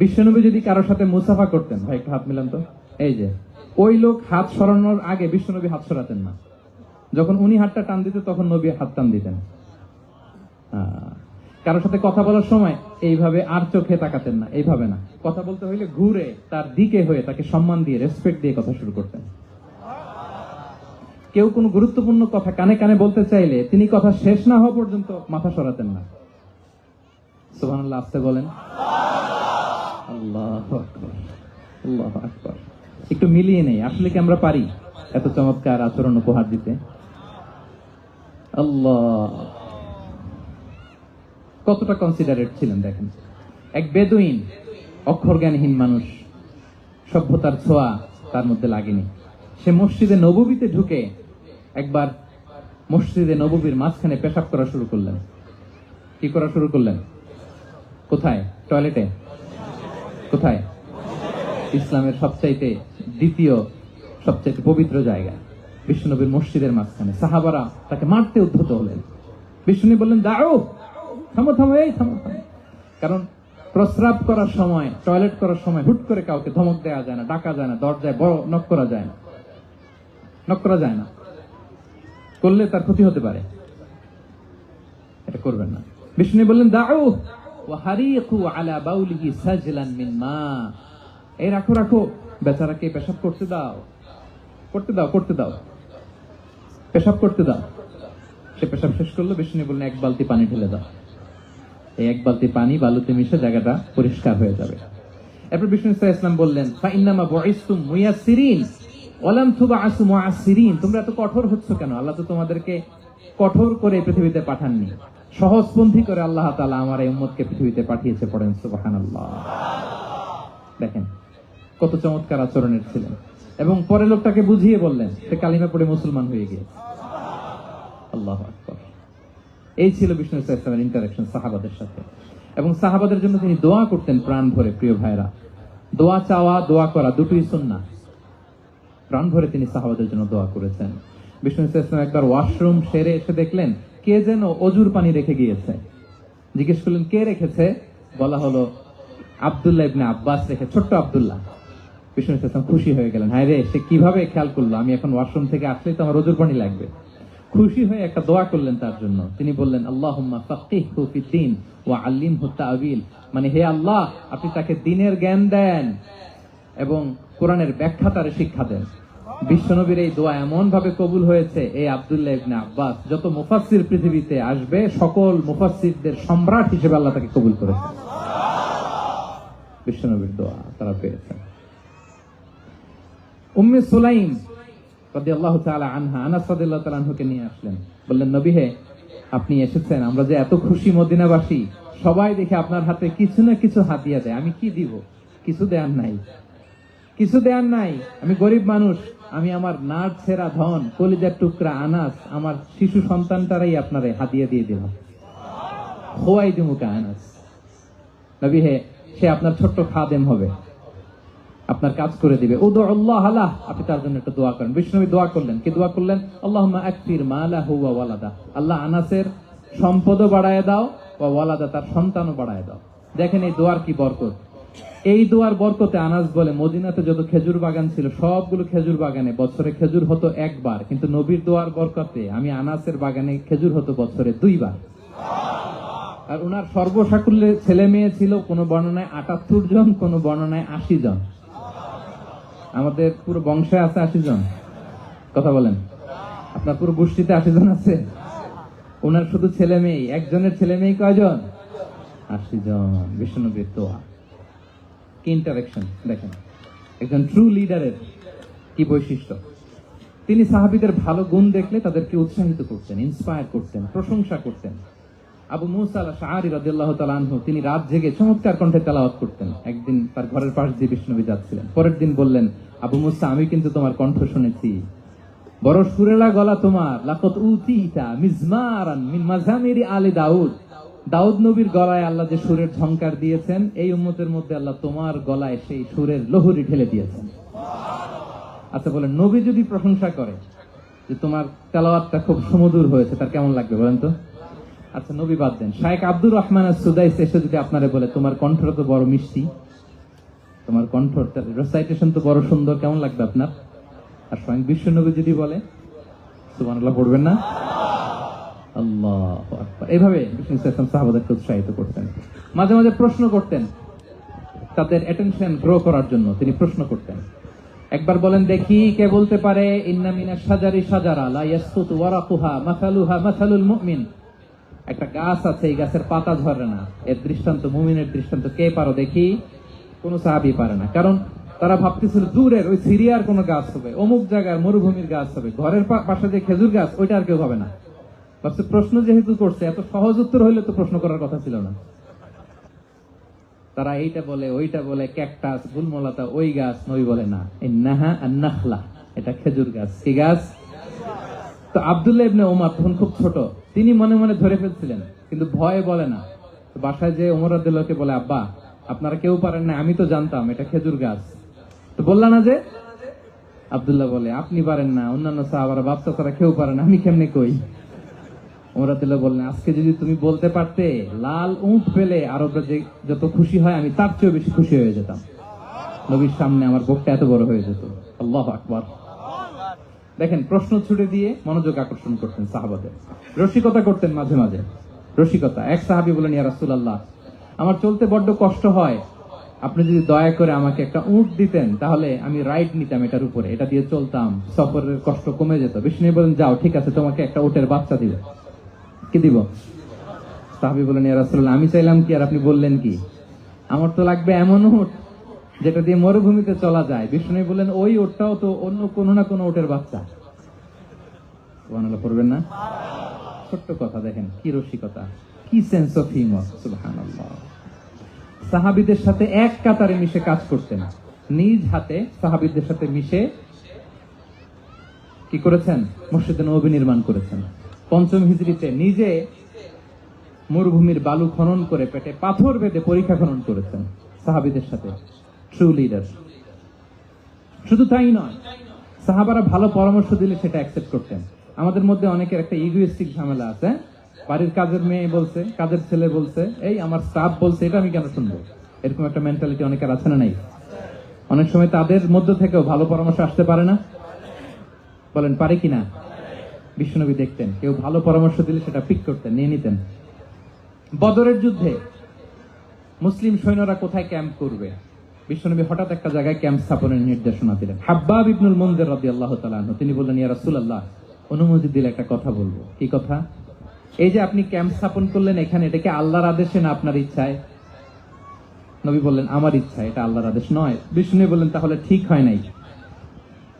বিশ্বনবী যদি কারোর সাথে মুসাফা করতেন, ভাই একটু হাত মিলান তো, এই যে ওই লোক হাত সরানোর আগে বিশ্বনবী হাত সরাতেন না। যখন উনি হাতটা টান দিতেন, তখন নবী হাত টান দিতেন। কারোর সাথে কথা বলার সময় এইভাবে আর চোখে তাকাতেন না, এইভাবে না। কথা বলতে হইলে ঘুরে তার দিকে হয়ে তাকে সম্মান দিয়ে, রেসপেক্ট দিয়ে কথা শুরু করতেন। কেউ কোনো গুরুত্বপূর্ণ কথা কানে কানে বলতে চাইলে তিনি কথা শেষ না হওয়া পর্যন্ত মাথা সরাতেন না। সুবহানাল্লাহ, আসতে বলেন। আল্লাহু আকবার, আল্লাহু আকবার। একটু মিলিয়ে নেই, আসলে কি আমরা পারি এত চমৎকার আচরণ উপহার দিতে? আল্লাহ, কতটা কনসিডারেট ছিলেন দেখেন। এক বেদুইন, অক্ষর জ্ঞানহীন মানুষ, সভ্যতার ছোঁয়া তার মধ্যে লাগেনি। সে মসজিদে নববীতে ঢুকে একবার মসজিদে নববীর মাঝখানে পেশাব করা শুরু করলেন। কি করা শুরু করলেন? কোথায়? টয়লেটে? কোথায়? ইসলামের সবচাইতে দ্বিতীয় সবচাইতে পবিত্র জায়গা, বিশ্বনবীর মসজিদের মাঝখানে। সাহাবারা তাকে মারতে উদ্ধত হলেন। বিশ্বনবী বললেন, দাঁড়ো, থামো থামো, এই থামো থামো। কারণ প্রস্রাব করার সময়, টয়লেট করার সময় হুট করে কাউকে ধমক দেওয়া যায় না, ডাকা যায় না, দরজায় বড় নক করা যায় না, নক করা যায় না। করলে তার ক্ষতি হতে পারে, এটা করবেন না। বিষ্ণু বললেন দাউ ওয়া হারিকু আলা বাউলিহি সাজলান মিন মা, এই রাখো রাখো, বেচারাকে পেশাব করতে দাও, করতে দাও, করতে দাও, পেশাব করতে দাও। সে পেশাব শেষ করলো, বিষ্ণু বললেন এক বালতি পানি ঢেলে দাও। এই এক বালতি পানি বালুতে মিশে জায়গাটা পরিষ্কার হয়ে যাবে। এরপর বিষ্ণু সাল্লাল্লাহু আলাইহি ওয়াসাল্লাম বললেন ফাইন্নামা বুইসতুম মুয়াসসিরিন ওয়া লাম তুবআসু মুআসসিরিন, তোমরা এত কঠোর হচ্ছ কেন? আল্লাহ তো তোমাদেরকে কঠোর করে পৃথিবীতে পাঠাননি, সহজপন্থী করে আল্লাহ তাআলা আমার এই উম্মতকে পৃথিবীতে পাঠিয়েছে। পড়েন সুবহানাল্লাহ। দেখেন কত চমৎকার আচরণের ছিলেন। এবং পরে লোকটাকে বুঝিয়ে বললেন, সে কালিমা পড়ে মুসলমান হয়ে গিয়েছে। আল্লাহু আকবার। এই ছিল বিষ্ণু সাল্লাল্লাহু আলাইহি ওয়াসাল্লামের ইন্টারঅ্যাকশন সাহাবাদের সাথে। এবং সাহাবাদের জন্য তিনি দোয়া করতেন প্রাণ ভরে। প্রিয় ভাইরা, দোয়া চাওয়া, দোয়া করা দুটোই সুন্নাহ। প্রাণ ভরে তিনি সাহাবাদের জন্য দোয়া করেছেন। বিষ্ণু সাল্লাল্লাহু আলাইহি ওয়াসাল্লাম একবার ওয়াশরুম সেরে এসে দেখলেন কে যেন অজুর পানি রেখে গিয়েছে। জিজ্ঞেস করলেন কে রেখেছে? বলা হলো আব্দুল্লাহ ইবনে আব্বাস রেখে, ছোট্ট আব্দুল্লাহ। বিষ্ণু সাল্লাল্লাহু আলাইহি ওয়াসাল্লাম খুশি হয়ে গেলেন, হায় রে, সে কিভাবে খেয়াল করলো, আমি এখন ওয়াশরুম থেকে আসলেই তো আমার অজুর পানি লাগবে। খুশি হয়ে একটা দোয়া করলেন তার জন্য। তিনি বললেন আল্লাহুম্মা ফাক্কিহহু ফিদ্দীন ওয়া আল্লিমহু তা'ওয়িল, মানে হে আল্লাহ, আপনি তাকে দ্বীনের জ্ঞান দেন এবং কোরআনের ব্যাখ্যা তার শিক্ষা দেন। বিশ্বনবীর এই দোয়া এমন ভাবে কবুল হয়েছে, এই আব্দুল্লাহ ইবনে আব্বাস যত মুফাসসির পৃথিবীতে আসবে সকল মুফাসসিরদের সম্রাট হিসেবে আল্লাহ তাকে কবুল করেছেন। বিশ্বনবীর দোয়া তারা পেয়েছেন। উম্মে সুলাইম রাদিয়াল্লাহু তাআলা আনহা, আনাস রাদিয়াল্লাহু তাআলা আনহুকে নিয়ে আসলেন, বললেন নবী হে, আপনি এসেছেন, আমরা যে এত খুশি মদিনাবাসী, সবাই দেখে আপনার হাতে কিছু না কিছু হাদিয়া দেয়, আমি কি দিব? কিছু দেয়ার নাই, কিছু দেয়ার নাই, আমি গরিব মানুষ, আমি আমার নাট ছেঁড়া ধন, কলিজার টুকরা আনাস, আমার শিশু সন্তানটারাই আপনারে হাদিয়া দিয়ে দিলাম। খোয়াই দিমুকা আনাস, নবী হে, সে আপনার ছোট্ট খাদেম হবে, আপনার কাজ করে দিবে। উদুল্লাহ আলাহ, আপনি তার জন্য একটা দোয়া করেন। বিষ্ণু দোয়া করলেন, কি দোয়া করলেন? আল্লাহুম্মা আকফির মালাহু ওয়া ওয়ালাদা, আল্লাহ আনাসের সম্পদও বাড়ায় দাও, ওয়া ওয়ালাদা, তার সন্তানও বাড়ায় দাও। দেখেন এই দোয়ার কি বরকত। এই দোয়ার বরকতে আনাস বলে মদিনাতে যত খেজুর বাগান ছিল সবগুলো খেজুর বাগানে বছরে খেজুর হতো একবার, কিন্তু নবীর দোয়ার বরকতে আমি আনাসের বাগানে খেজুর হতো বছরে 2 বার। আর ওনার সর্বসাকুল্যে ছেলে মেয়ে ছিল, কোন বর্ণনায় 78 জন, কোন বর্ণনায় 80 জন। আমাদের পুরো বংশে আছে 80 জন, কথা বলেন। আপনার পুরো গোষ্ঠীতে 80 জন আছে। ওনার শুধু ছেলে মেয়ে, একজনের ছেলে মেয়ে কয়জন? 80 জন। বিষ্ণুনবীর দোয়া কি ইন্টারেকশন দেখেন, একজন ট্রু লিডারের কি বৈশিষ্ট্য। তিনি সাহাবীদের ভালো গুণ দেখলে তাদেরকে উৎসাহিত করতেন, ইন্সপায়ার করতেন, প্রশংসা করতেন। আবু মুসা আল-আশআরী রাদিয়াল্লাহু তাআলা আনহু, তিনি রাত জেগে চমৎকার কণ্ঠে তেলাওয়াত করতেন। একদিন তার ঘরের পাশ দিয়ে বিষ্ণুনবী যাচ্ছিলেন, পরের দিন বললেন, আবু মুসা, আমি কিন্তু তোমার কণ্ঠ শুনেছি, বড় সুরেলা গলা তোমার। লাকাদ উতিতা মিজমারান মিন মাজামিরি আলি দাউদ, দাউদ নবীর গলায় আল্লাহ যে সুরের ঝংকার দিয়েছেন, এই উম্মতের মধ্যে আল্লাহ তোমার গলায় সেই সুরের লহরী ঢেলে দিয়েছেন। আচ্ছা বলেন, নবী যদি প্রশংসা করে যে তোমার তেলাওয়াতটা খুব সুমধুর হয়েছে, তার কেমন লাগবে বলেন তো? আচ্ছা নবী বাদ দেন, শায়েখ আব্দুর রহমান আস-সুদাইস এসে যদি আপনারে বলে তোমার কণ্ঠটা তো বড় মিষ্টি, তোমার কণ্ঠ রেসাইটেশন তো বড় সুন্দর, কেমন লাগবে আপনার? আর স্বয়ং বিশ্ব নবী যদি বলে, সুবহানাল্লাহ পড়বেন না? আল্লাহু আকবার। এইভাবে বিষ্ণু সাল্লাল্লাহু সাহাবাদেরকে উৎসাহিত করতেন। মাঝে মাঝে প্রশ্ন করতেন, তাদের অ্যাটেনশন গ্রো করার জন্য তিনি প্রশ্ন করতেন। একবার বলেন দেখি, কে বলতে পারে ইন্না মিনাশ শাজারি শাজারা লা ইয়াসকুতু ওয়ারাকুহা মাসালুহা মাসালুল মুমিন, একটা গাছ আছে, এই গাছের পাতা ঝরে না, এর দৃষ্টান্ত মুমিনের দৃষ্টান্ত। কে পারো দেখি? কোন সাহাবী পারে না, কারণ তারা ভাবতেছিল দূরের ওই সিরিয়ার কোন গাছ হবে, অমুক জায়গার মরুভূমির গাছ হবে, ঘরের পাশে যে খেজুর গাছ ওইটা আর কেউ হবে না। ভাবছে প্রশ্ন যেহেতু করছে, এত সহজ উত্তর হইলে তো প্রশ্ন করার কথা ছিল না। তারা এইটা বলে, ওইটা বলে, ক্যাকটাস, গুলমলতা, ওই গাছ। নবী বলে না, ইন্নাহা আন-নাখলা, এটা খেজুর গাছ। কি গাছ? তো আব্দুল্লাহ ইবনে ওমর তখন খুব ছোট, তিনি মনে মনে ধরে ফেলছিলেন, কিন্তু ভয়ে বলে না। তো বাসায় যে ওমর রাদিয়াল্লাহু বলে, আব্বা আপনারা কেউ পারেন না, আমি তো জানতাম এটা খেজুর গাছ, তো বললা না যে? আব্দুল্লাহ বলে, আপনি পারেন না, অন্যান্য সাহাবারা বাচ্চা ছাড়া কেউ পারে না, আমি কেমনে কই? ওমর রাদিয়াল্লাহু বললেন, আজকে যদি তুমি বলতে পারতে লাল উট পেলে আরবরা যে যত খুশি হয়, আমি তার চেয়েও বেশি খুশি হয়ে যেতাম। নবীর সামনে আমার বুকটা এত বড় হয়ে যেত। আল্লাহু আকবার। দেখেন, প্রশ্ন ছুড়ে দিয়ে মনোযোগ আকর্ষণ করতেন সাহাবাদের, রসিকতা করতেন মাঝে মাঝে। রসিকতা। এক সাহাবী বলেন, ইয়া রাসূলুল্লাহ, আমার চলতে বড্ড কষ্ট হয়, আপনি যদি দয়া করে আমাকে একটা উট দিতেন তাহলে আমি রাইড নিতাম এটার উপরে, এটা দিয়ে চলতাম, সফরের কষ্ট কমে যেত। বিষ্ণু বলেন, যাও, ঠিক আছে, তোমাকে একটা উটের বাচ্চা দিব। কি দিব? সাহাবী বলেন, ইয়া রাসূলুল্লাহ, আমি চাইলাম কি আর আপনি বললেন কি? আমার তো লাগবে এমন উট যেটা দিয়ে মরুভূমিতে চলা যায়। বিষ্ণু বলেন, ওই উটটাও তো অন্য কোনো না কোনো উটের বাচ্চা। সুবহানাল্লাহ পড়বেন না? ছোট্ট কথা, দেখেন কি রসিকতা, কি সেন্স অফ হিউমার। সুবহানাল্লাহ। সাহাবীদের সাথে এক কাতারে মিশে কাজ করতেন, নিজ হাতে সাহাবীদের সাথে মিশে কি করেছেন? মসজিদে নববী নির্মাণ করেছেন। পঞ্চম হিজরিতে নিজে মরুভূমির বালু খনন করে পেটে পাথর বেঁধে পরীক্ষা খনন করেছেন সাহাবীদের সাথে। True leader. শুধু তাই নয়, সাহাবারা ভালো পরামর্শ দিলে সেটা অ্যাকসেপ্ট করতেন। আমাদের মধ্যে অনেকের একটা ইগোইস্টিক ঝামেলা আছে, বাড়ির কাজের মেয়ে বলছে, কাজের ছেলে বলছে, এই আমার স্টাফ বলছে, এটা আমি কেন শুনবো? এরকম একটা মেন্টালিটি অনেকের আছে না নাই? অনেক সময় তাদের মধ্য থেকেও ভালো পরামর্শ আসতে পারে না? বলেন পারে কিনা? বিশ্বনবী দেখতেন কেউ ভালো পরামর্শ দিলে সেটা পিক করতেন, নিয়ে নিতেন। বদরের যুদ্ধে মুসলিম সৈন্যরা কোথায় ক্যাম্প করবে, বিশ্বনবী হঠাৎ একটা জায়গায় ক্যাম্প স্থাপনের নির্দেশনা দিলেন। হাব্বাব ইবনুল মুনজির রাদিয়াল্লাহু তাআলা আনহু, তিনি বললেন, ইয়া রাসূলুল্লাহ, অনুমতি দিলে একটা কথা বলবো। কি কথা? এই যে আপনি ক্যাম্প স্থাপন করলেন এখানে, এটা কি আল্লাহর আদেশে না আপনার ইচ্ছায়? নবী বললেন, আমার ইচ্ছা, এটা আল্লাহর আদেশ নয়। বিষ্ণু বললেন, তাহলে ঠিক হয় নাই,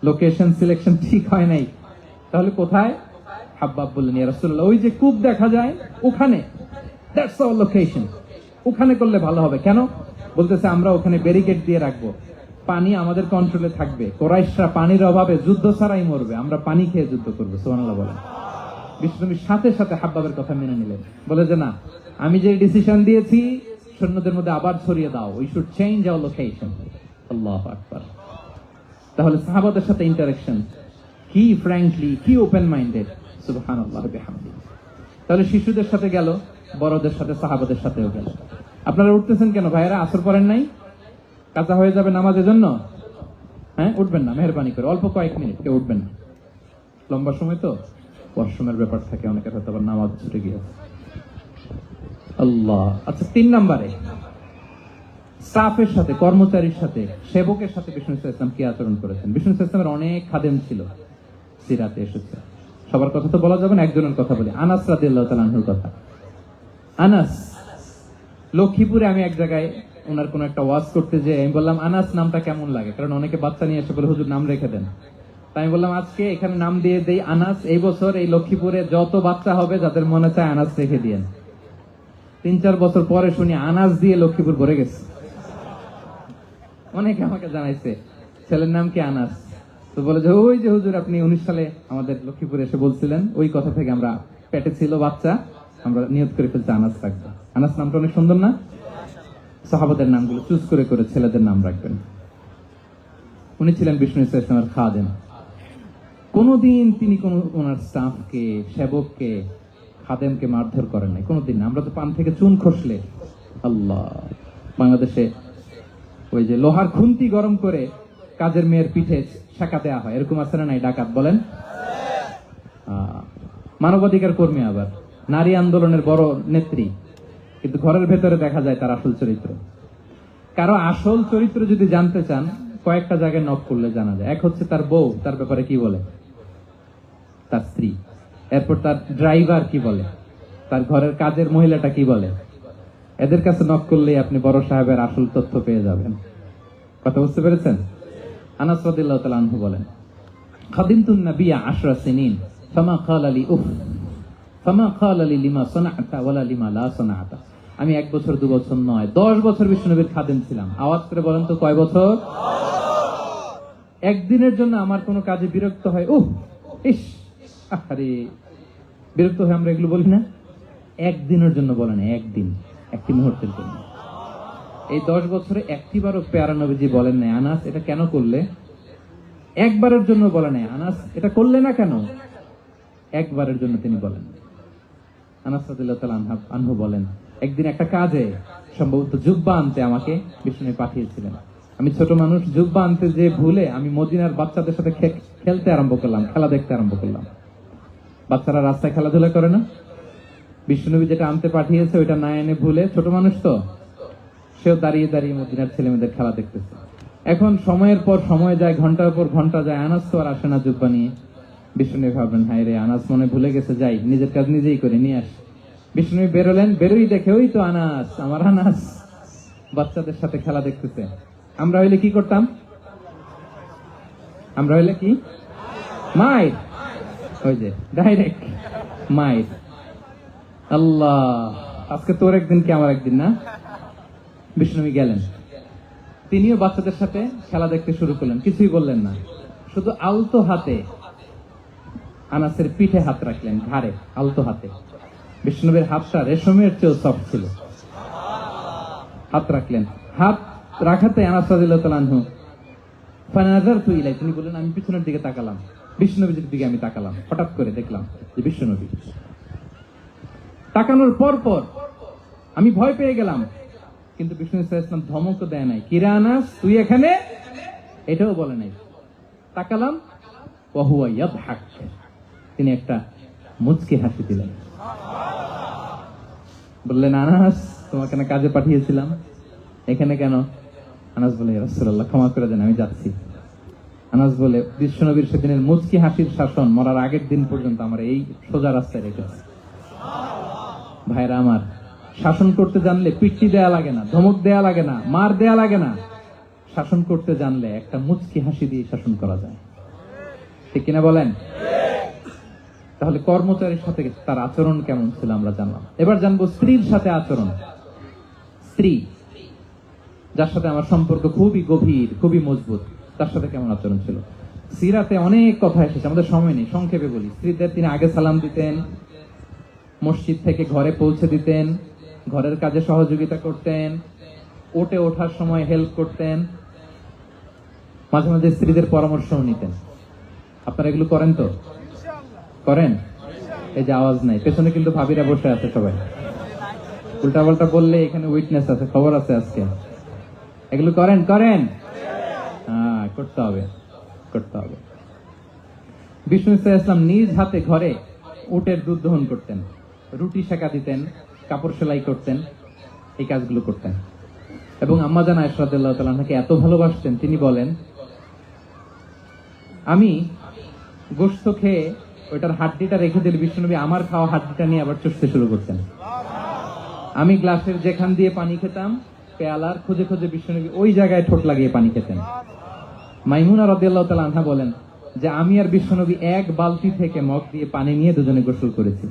লোকেশন সিলেকশন ঠিক হয় নাই, তাহলে কোথায়? হাব্বাব বললেন, ইয়া রাসূলুল্লাহ, ওই যে কূপ দেখা যায় ওখানে, দ্যাটস আওয়ার লোকেশন, ওখানে করলে ভালো হবে। কেন? বলতেছে, আমরা ওখানে ব্যারিকেড দিয়ে রাখবো, পানি আমাদের কন্ট্রোলে থাকবে, কুরাইশরা পানির অভাবে যুদ্ধ ছাড়াই মরবে, আমরা পানি খেয়ে যুদ্ধ করবো। সুবহানাল্লাহ বলেন। বিষ্ণুবীর সাথে সাথে হাব্বাবের কথা মেনে নিলেন, বলে যে না, আমি যে ডিসিশন দিয়েছি সৈন্যদের মধ্যে আবার ছড়িয়ে দাও, we should change our location. আল্লাহু আকবার। তাহলে সাহাবাদের সাথে ইন্টারেকশন কি ফ্র্যাঙ্কলি, কি ওপেন মাইন্ডেড। সুবহানাল্লাহ বিহামদিহি। তাহলে শিশুদের সাথে গেল, বড়দের সাথে, সাহাবাদের সাথেও গেল। আপনারা উঠতেছেন কেন ভাইয়েরা? আসর পড়েন নাই? কাজা হয়ে যাবে নামাজের জন্য? হ্যাঁ, উঠবেন না, মেহরবানি করে অল্প কয়েক মিনিট, কেউ উঠবেন না। লম্বা সময় তো ওয়াশরুমের ব্যাপার থাকে, অনেকের হয়তো আবার নামাজ ছুটে গিয়েছে। আল্লাহ। আচ্ছা, 3 নম্বরে স্টাফের সাথে, কর্মচারীর সাথে, সেবকের সাথে বিষ্ণু ইসলাম কি আচরণ করেছেন? বিষ্ণু ইসলামের অনেক খাদেম ছিল, সিরাতে এসেছে। সবার কথা তো বলা যাবে না, একজনের কথা বলি, আনাস রাদিয়াল্লাহু তাআলা আনহুর কথা। আনাস, লক্ষ্মীপুরে আমি এক জায়গায় ওনার কোন একটা ওয়াজ করতে যে আমি বললাম, আনাস নামটা কেমন লাগে? কারণ অনেকে বাচ্চা নিয়ে এসে বলে, হুজুর নাম রেখে দেন। তাই আমি বললাম, আজকে এখানে নাম দিয়ে দেই আনাস। এই বছর এই লক্ষ্মীপুরে যত বাচ্চা হবে, যাদের মনে চায় আনাস রেখে দিয়েন। 3-4 বছর পরে শুনি আনাস দিয়ে লক্ষ্মীপুর ভরে গেছে। অনেকে আমাকে জানাইছে ছেলের নাম কি আনাস, তো বলে যে ওই যে হুজুর আপনি 19 সালে আমাদের লক্ষ্মীপুরে এসে বলছিলেন, ওই কথা থেকে আমরা, পেটে ছিল বাচ্চা, আমরা নিয়ত করে ফেলছি আনাস রাখবো। আনাস নামটা অনেক সুন্দর না? সাহাবাদের নামগুলো চুজ করে করে ছেলেদের নাম রাখবেন। উনি ছিলেন বিষ্ণু ইসলামের খাদেম। কোনদিন তিনি কোন ওনার স্টাফকে, সেবককে, খাদেমকে মারধর করেন নাই, কোনদিন না। আমরা তো পান থেকে চুন খসলে, আল্লাহ, বাংলাদেশে ওই যে লোহার খুন্তি গরম করে কাজের মেয়ের পিঠে শেখা দেওয়া হয়, এরকম আছে না নাই? ডাকাত বলেন। মানবাধিকার কর্মী, আবার নারী আন্দোলনের বড় নেত্রী, কিন্তু ঘরের ভেতরে দেখা যায় তার আসল চরিত্র। কারো আসল চরিত্র যদি জানতে চান, কয়েকটা জায়গায় নক করলে জানা যায়। এক হচ্ছে তার বউ, তার ব্যাপারে কি বলে, তার স্ত্রী। এরপর তার ড্রাইভার কি বলে, তার ঘরের কাজের মহিলাটা কি বলে। এদের কাছে নক করলেই আপনি বড় সাহেবের আসল তথ্য পেয়ে যাবেন। কথা বুঝতে পেরেছেন? আনাস রাদিয়াল্লাহু তাআলা আনহু বলেন, খাদিমতুন নাবিয়্যা 10 সিনিন ফামা ক্বালা লি উফ ফামা ক্বালা লি লিমা সানা'তা ওয়ালা লিমা লা সানা'তা। আমি 1 বছর 2 বছর নয়, 10 বছর বিষ্ণুনবীর খাদেম ছিলাম। আওয়াজ করে বলেন তো, কয় বছর? 10 বছর। একদিনের জন্য আমার কোনো কাজে বিরক্ত হয়, উহ ইস, আরে, বিরক্ত হয়ে আমরা এগুলো বলি না? একদিনের জন্য বলে না, একদিন, একটি মুহূর্তের জন্য। এই 10 বছরে একটিবারও পেয়ারা নবীজি বলেন নাই, আনাস এটা কেন করলে? একবারের জন্য বলে নাই, আনাস এটা করলে না কেন? একবারের জন্য তিনি বলেন। আনাস রাদিয়াল্লাহু তাআলা আনহু বলেন, একদিন একটা কাজে, সম্ভবত জুব্বা আনতে আমাকে বিষ্ণু পাঠিয়েছিলেন। আমি ছোট মানুষ, জুব্বা আনতে যে ভুলে আমি মদিনার বাচ্চাদের সাথে খেলতে আরম্ভ করলাম, খেলা দেখতে আরম্ভ করলাম। বাচ্চারা রাস্তায় খেলাধুলা করে না? বিশ্বনবী যেটা আনতে পাঠিয়েছে ওইটা না এনে ভুলে, ছোট মানুষ তো, সেও দাঁড়িয়ে দাঁড়িয়ে মদিনার ছেলেমেয়েদের খেলা দেখতেছে। এখন সময়ের পর সময় যায়, ঘন্টার পর ঘন্টা যায়, আনাস তো আর আসে না জুব্বা নিয়ে। বিষ্ণুনবী ভাবলেন, হায় রে, আনাস মনে ভুলে গেছে, যাই নিজের কাজ নিজেই করে নিয়ে আস। বিষ্ণুনবী বেরোলেন, বেরোই দেখে ওই তো আনাস, আমার আনাস বাচ্চাদের সাথে খেলা দেখতেছে। আমরা হইলে কি করতাম? আমরা হইলে কি মাইর, ওই যে ডাইরেক্ট মাইর। আল্লাহ, আজকে তোর একদিন কি আমার একদিন না। বিষ্ণুনবী গেলেন, তিনিও বাচ্চাদের সাথে খেলা দেখতে শুরু করলেন, কিছুই বললেন না, শুধু আলতো হাতে আনাসের পিঠে হাত রাখলেন, ঘাড়ে আলতো হাতে। বিষ্ণুনবীর হাতটা রেশমের চেয়েও সফট ছিল। হাত রাখলেন, হাত রাখাতে আনাস রাদিয়াল্লাহু তাআলা আনহু ফানাযারতু ইলাই, তিনি বললেন আমি পিছনের দিকে তাকালাম, বিষ্ণুনবীর দিকে আমি তাকালাম, হঠাৎ করে দেখলাম যে বিষ্ণুনবী। তাকানোর পর পর আমি ভয় পেয়ে গেলাম, কিন্তু বিষ্ণু সাল্লাল্লাহু আলাইহি ওয়াসাল্লাম ধমকও দেয় নাই, কিরে আনাস তুই এখানে, এটাও বলে নাই। তাকালাম, ওয়া হুয়া ইয়াদহাক, তিনি একটা মুচকি হাসি দিলেন। বললেন, আনাস তোমাকে না কাজে পাঠিয়েছিলাম, এখানে কেন? আনাস বলে, ইয়া রাসূলুল্লাহ ক্ষমা করে দেন, আমি যাচ্ছি। আনাস বলে, বিশ্বনবীর সেদিনের মুচকি হাসির শাসন মরার আগের দিন পর্যন্ত আমার এই সোজা রাস্তায় রেখেছে। ভাইরা আমার, শাসন করতে জানলে পিট্টি দেয়া লাগে না, ধমক দেয়া লাগে না, মার দেয়া লাগে না। শাসন করতে জানলে একটা মুচকি হাসি দিয়ে শাসন করা যায়, ঠিক কিনা বলেন? তাহলে কর্মচারীর সাথে তার আচরণ কেমন ছিল আমরা জানলাম। এবার জানবো স্ত্রীর সাথে আচরণ। স্ত্রী, যার সাথে আমার সম্পর্ক খুবই গভীর, খুবই মজবুত, তার সাথে কেমন আচরণ ছিল। সিরাতে অনেক কথা এসেছে, আমাদের সময় নেই, সংক্ষেপে বলি। স্ত্রীদের তিনি আগে সালাম দিতেন, মসজিদ থেকে ঘরে পৌঁছে দিতেন, ঘরের কাজে সহযোগিতা করতেন, ওঠে ওঠার সময় হেল্প করতেন, মাঝে মাঝে স্ত্রীদের পরামর্শও নিতেন। আপনারা এগুলো করেন তো? করেন? এই যে আওয়াজ নাই, পেছনে কিন্তু ভাবিরা বসে আছে সবাই। উল্টা পাল্টা বললে এখানে উইটনেস আছে, খবর আছে আজকে। এগুলো করেন? করেন? হ্যাঁ, করতে হবে, করতে হবে। বিষ্ণু ইসলাম নিজ হাতে ঘরে উটের দুধ দহন করতেন, রুটি সেকা দিতেন, কাপড় সেলাই করতেন, এই কাজগুলো করতেন। এবং আম্মা জান আয়েশা রাদিয়াল্লাহু তাআলা আনহাকে এত ভালোবাসতেন, তিনি বলেন, আমি গোশত খেয়ে ওইটার হাড্ডিটা রেখে দিলে বিষ্ণুনবী আমার খাওয়া হাড্ডিটা নিয়ে আবার চুষতে শুরু করতেন। আমি গ্লাসের যেখান দিয়ে পানি খেতাম, পেয়ালার খুঁজে খুঁজে বিষ্ণুনবী ওই জায়গায় ঠোঁট লাগিয়ে পানি খেতেন। মাইমুনা রাদিয়াল্লাহু তাআলা আনহা বলেন যে আমি আর বিষ্ণুনবী এক বালতি থেকে মগ দিয়ে পানি নিয়ে দুজনে গোসল করেছি।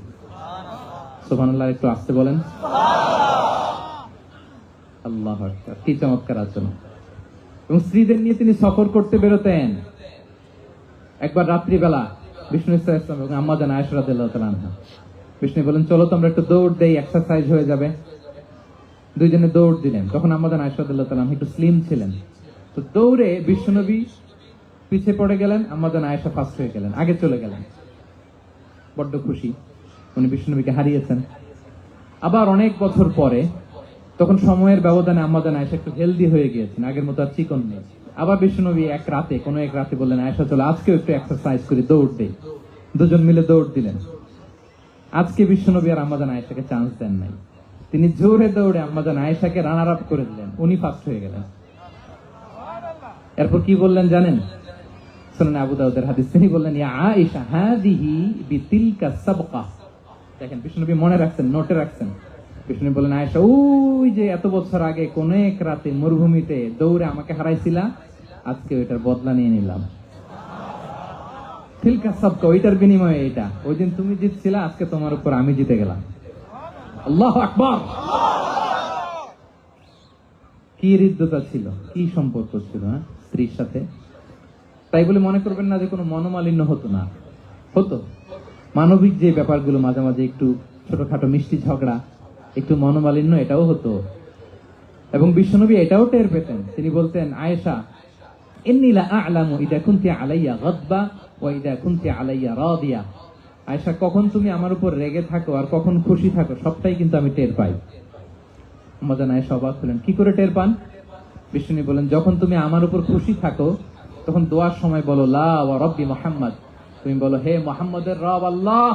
সুবহানাল্লাহ, একটু আস্তে বলেন। আল্লাহু আকবার, কি চমৎকার আচরণ। এবং স্ত্রীদের নিয়ে তিনি সফর করতে বেরোতেন। একবার রাত্রিবেলা বিষ্ণু ইসলাম এবং আম্মা জান আয়েশা রাদিয়াল্লাহু তাআলা আনহা, বিষ্ণু বলেন চলো তো আমরা একটু দৌড় দেই, এক্সারসাইজ হয়ে যাবে। দুইজনে দৌড় দিলেন। তখন আম্মা জান আয়েশা রাদিয়াল্লাহু তাআলা আনহা একটু স্লিম ছিলেন, তো দৌড়ে বিষ্ণুনবী পিছিয়ে পড়ে গেলেন, আম্মা জান আয়েশা ফার্স্ট হয়ে গেলেন, আগে চলে গেলেন। বড্ড খুশি, উনি বিষ্ণুনবীকে হারিয়েছেন। আবার অনেক বছর পরে, তখন সময়ের ব্যবধানে আম্মা জান আয়েশা একটু হেলদি হয়ে গিয়েছেন, আগের মতো আর চিকন নেই। আবার বিষ্ণুনবী এক রাতে বললেন, আয়েশা চলো আজকেও একটু এক্সারসাইজ করি, দৌড় দেই। দুজন মিলে দৌড় দিলেন। আজকে বিষ্ণুনবী আর আম্মা জান আয়েশাকে চান্স দেন নাই, তিনি জোরে দৌড়ে আম্মা জান আয়েশাকে রানার আপ করে দিলেন, উনি ফার্স্ট হয়ে গেলেন। এরপর কি বললেন জানেন? সুনানে আবু দাউদের হাদিস, তিনি বললেন, ইয়া আয়েশা হাযিহি বিতিলকা সাবকা। দেখেন, বিষ্ণুনবী মনে রাখছেন, নোটে রাখছেন। বিষ্ণুনবী বললেন, আয়েশা ওই যে এত বছর আগে কোন এক রাতে মরুভূমিতে দৌড়ে আমাকে হারাইছিলা, আজকে ওইটার বদলা নিয়ে নিলাম। তিলকা সাবকা, ওইটার বিনিময়ে এটা। ওই দিন তুমি জিতছিলা, আজকে তোমার উপর আমি জিতে গেলাম। আল্লাহু আকবার। কি হৃদ্যতা ছিল, কি সম্পর্ক ছিল স্ত্রীর সাথে। তাই বলে মনে করবেন না যে কোনো মনোমালিন্য হতো না, হতো। মানবিক যে ব্যাপারগুলো, মাঝে মাঝে একটু ছোটখাটো মিষ্টি ঝগড়া, একটু মনোমালিন্য, এটাও হতো। এবং বিশ্বনবী এটাও টের পেতেন। তিনি বলতেন, আয়েশা ইন্নী লা আ'লামু ইদা কুনতি আলাইয়া গাদবা ওয়া ইদা কুনতি আলাইয়া রাদিয়া। আয়েশা, কখন তুমি আমার উপর রেগে থাকো আর কখন খুশি থাকো, সবটাই কিন্তু আমি টের পাই। আম্মা জান আয়েশা অবাক হলেন, কি করে টের পান? বিষ্ণু বলেন, যখন তুমি আমার উপর খুশি থাকো তখন দোয়ার সময় বলো লা ওয়া রাব্বি মুহাম্মদ, তুমি বলো হে মুহাম্মদের রব আল্লাহ।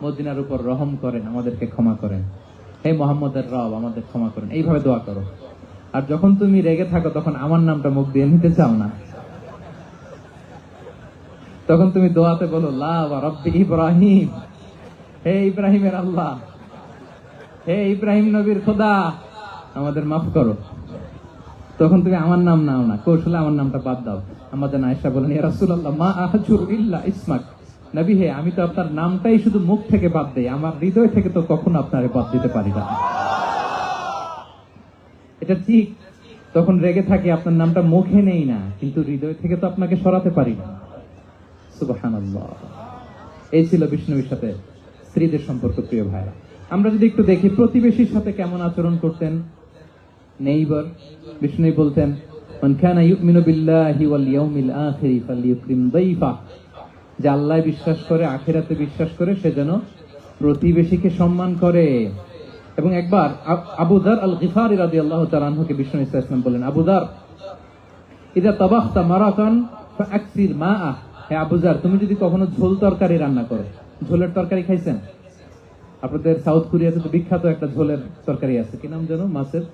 মদিনার উপর রহম করেন, আমাদেরকে ক্ষমা করেন। হে মোহাম্মদের রব, আমাদের ক্ষমা করেন। এইভাবে দোয়া করো। আর যখন তুমি রেগে থাকো তখন আমার নামটা মুখ দিয়ে নিতে চাও না, তখন তুমি দোয়াতে বলো লা ওয়া রাব্বি ইব্রাহিম, হে ইব্রাহিমের আল্লাহ, হে ইব্রাহিম নবীর খোদা, আমাদের মাফ করো। তখন তুমি আমার নাম নাও না, কৌশলে আমার নামটা বাদ দাও। আমাদের আয়েশা বলেন, ইয়া রাসূলুল্লাহ মা আহজুর ইল্লা ইসমাক, নবী হে, আমি তো আপনার নামটাই শুধু মুখ থেকে বাদ দেই, আমার হৃদয় থেকে তো কখনো আপনারে বাদ দিতে পারি না। এটা ঠিক, তখন রেগে থাকি, আপনার নামটা মুখে নেই না, কিন্তু হৃদয় থেকে তো আপনাকে সরাতে পারি না। সুবহানাল্লাহ। এই ছিল বিষ্ণুর সাথে স্ত্রীদের সম্পর্ক। প্রিয় ভাইরা, আমরা যদি একটু দেখি প্রতিবেশীর সাথে কেমন আচরণ করতেন নেইবার। বিষ্ণু বলতেন, মান কানা ইউমিনু বিল্লাহি ওয়াল ইয়াউমিল আখির ফালইউকরিম দাইফা, যে আল্লাহ বিশ্বাস করে, আখিরাতে বিশ্বাস করে, সে যেন প্রতিবেশীকে সম্মান করে। এবং একবার আবু যার আল গিফারি রাদিয়াল্লাহু তাআলা আনহুকে বিষ্ণু ইসা ইসলাম বলেন, আবু যার, ইযা তাবাখতা মারাকান ফাআকসির মাআ, হে আবু যার, তুমি যদি কখনো ঝোল তরকারি রান্না করো, ঝোলের তরকারি খাইছেন? আপনাদের সাউথ কোরিয়াতে তো বিখ্যাত একটা ঝোলের তরকারি আছে, কি নাম যেন, মাছের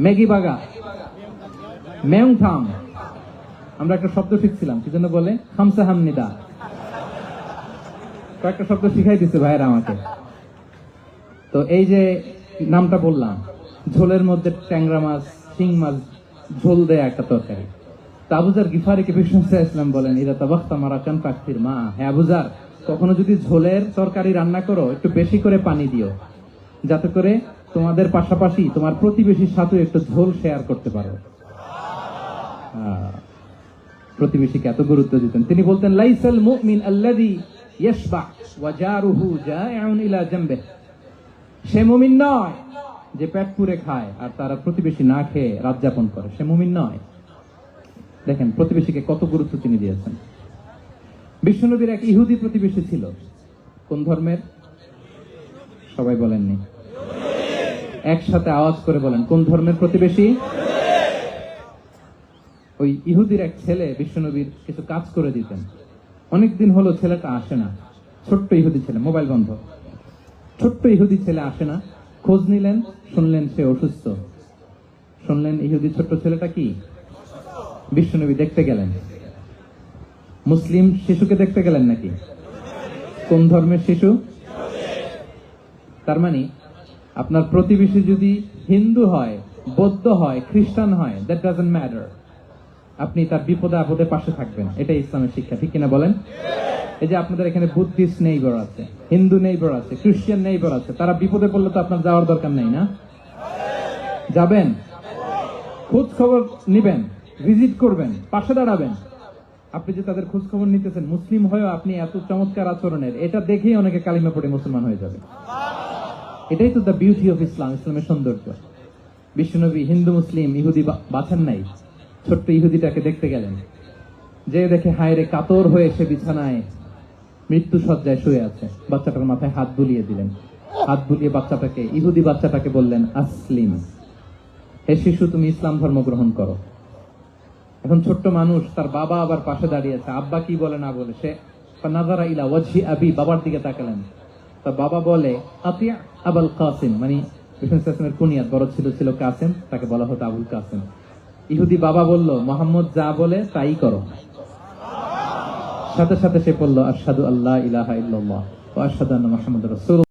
ম্যাগি বাগা, মেয়ংথাম। আমরা একটা শব্দ শিখছিলাম, কি জন্য বলে, খামসা হামনিদা। কয়েকটা শব্দ শিখাই দিচ্ছে ভাইয়েরা আমাকে। তো এই যে নামটা বললাম, ঝোলের মধ্যে ট্যাংরা মাছ, শিং মাছ ঝোল দেয়া একটা তরকারি। তা আবু যার গিফারিকে বিষ্ণু ইসলাম বলেন, ইদা তাবাখতা মারাকান ফাকসির মা, হে আবু যার, কখনো যদি ঝোলের তরকারি রান্না করো, একটু বেশি করে পানি দিও, যাতে করে তোমাদের পাশাপাশি তোমার প্রতিবেশীর সাথে একটু ঝোল শেয়ার করতে পারো। প্রতিবেশীকে এত গুরুত্ব দিতেন। তিনি বলতেন, লাইসাল মুমিন আল্লাযী ইয়াশবা ওয়া জারুহু জাইউন ইলা জামবিহি, সে মুমিন নয় যে পেট পুরে খায় আর তার প্রতিবেশী না খেয়ে রাত যাপন করে, সে মুমিন নয়। দেখেন প্রতিবেশীকে কত গুরুত্ব তিনি দিয়েছেন। বিশ্বনবীর এক ইহুদি প্রতিবেশী ছিল। কোন ধর্মের? সবাই বলেননি, একসাথে আওয়াজ করে বলেন, কোন ধর্মের প্রতিবেশী? ওই ইহুদির এক ছেলে বিশ্বনবীর কিছু কাজ করে দিতেন। অনেকদিন হলো ছেলেটা আসে না, ছোট্ট ইহুদি ছেলে, মোবাইল বন্ধ, ছোট্ট ইহুদি ছেলে আসে না। খোঁজ নিলেন, শুনলেন সে অসুস্থ। শুনলেন ইহুদি ছোট্ট ছেলেটা কি, বিশ্বনবী দেখতে গেলেন। মুসলিম শিশুকে দেখতে গেলেন নাকি? কোন ধর্মের শিশু? তার মানে আপনার প্রতিবেশী যদি হিন্দু হয়, বৌদ্ধ হয়, খ্রিস্টান হয়, দ্যাট ডাজন্ট ম্যাটার, আপনি তার বিপদে আপদে পাশে থাকবেন। এটাই ইসলামের শিক্ষা, ঠিক কিনা বলেন? এই যে আপনাদের এখানে বুদ্ধিস্ট নেইবার আছে, হিন্দু নেইবার আছে, খ্রিস্টান নেইবার আছে, তারা বিপদে পড়লে তো আপনার যাওয়ার দরকার নেই না? যাবেন, খোঁজ খবর নিবেন, ভিজিট করবেন, পাশে দাঁড়াবেন। আপনি যে তাদের খোঁজ খবর নিতেছেন, মুসলিম হয়েও আপনি এত চমৎকার আচরণের, এটা দেখেই অনেকে কালিমা পড়ে মুসলমান হয়ে যাবে। এটাই তো দ্য বিউটি অফ ইসলাম, ইসলামের সৌন্দর্য। বিশ্বনবী হিন্দু মুসলিম ইহুদি বাছেন নাই, ছোট্ট ইহুদিটাকে দেখতে গেলেন। যে দেখে হায়রে কাতর হয়ে সে বিছানায় মৃত্যু সজ্জায় শুয়ে আছে, বাচ্চাটার মাথায় হাত বুলিয়ে দিলেন। হাত বুলিয়ে বাচ্চাটাকে, ইহুদি বাচ্চাটাকে বললেন, আসলিম, হে শিশু, তুমি ইসলাম ধর্ম গ্রহণ করো। এখন ছোট্ট মানুষ, তার বাবা আবার পাশে দাঁড়িয়ে আছে, আব্বা কি বলে না বলে, সে নাযারা ইলা ওয়াজহি আবি, বাবার দিকে তাকালেন। তা বাবা বলে, আতিয়া আবুল কাসিম, মানে বিষ্ণুর কুনিয়াত বড় ছিল কাসিম, তাকে বলা হতো আবুল কাসিম। ইহুদি বাবা বলল, মোহাম্মদ যা বলে তাই করো। সাথে সাথে সে বলল, আশহাদু আল্লা ইলাহা ইল্লাল্লাহ ওয়া আশহাদু আন্না মুহাম্মাদুর রাসূলুল্লাহ।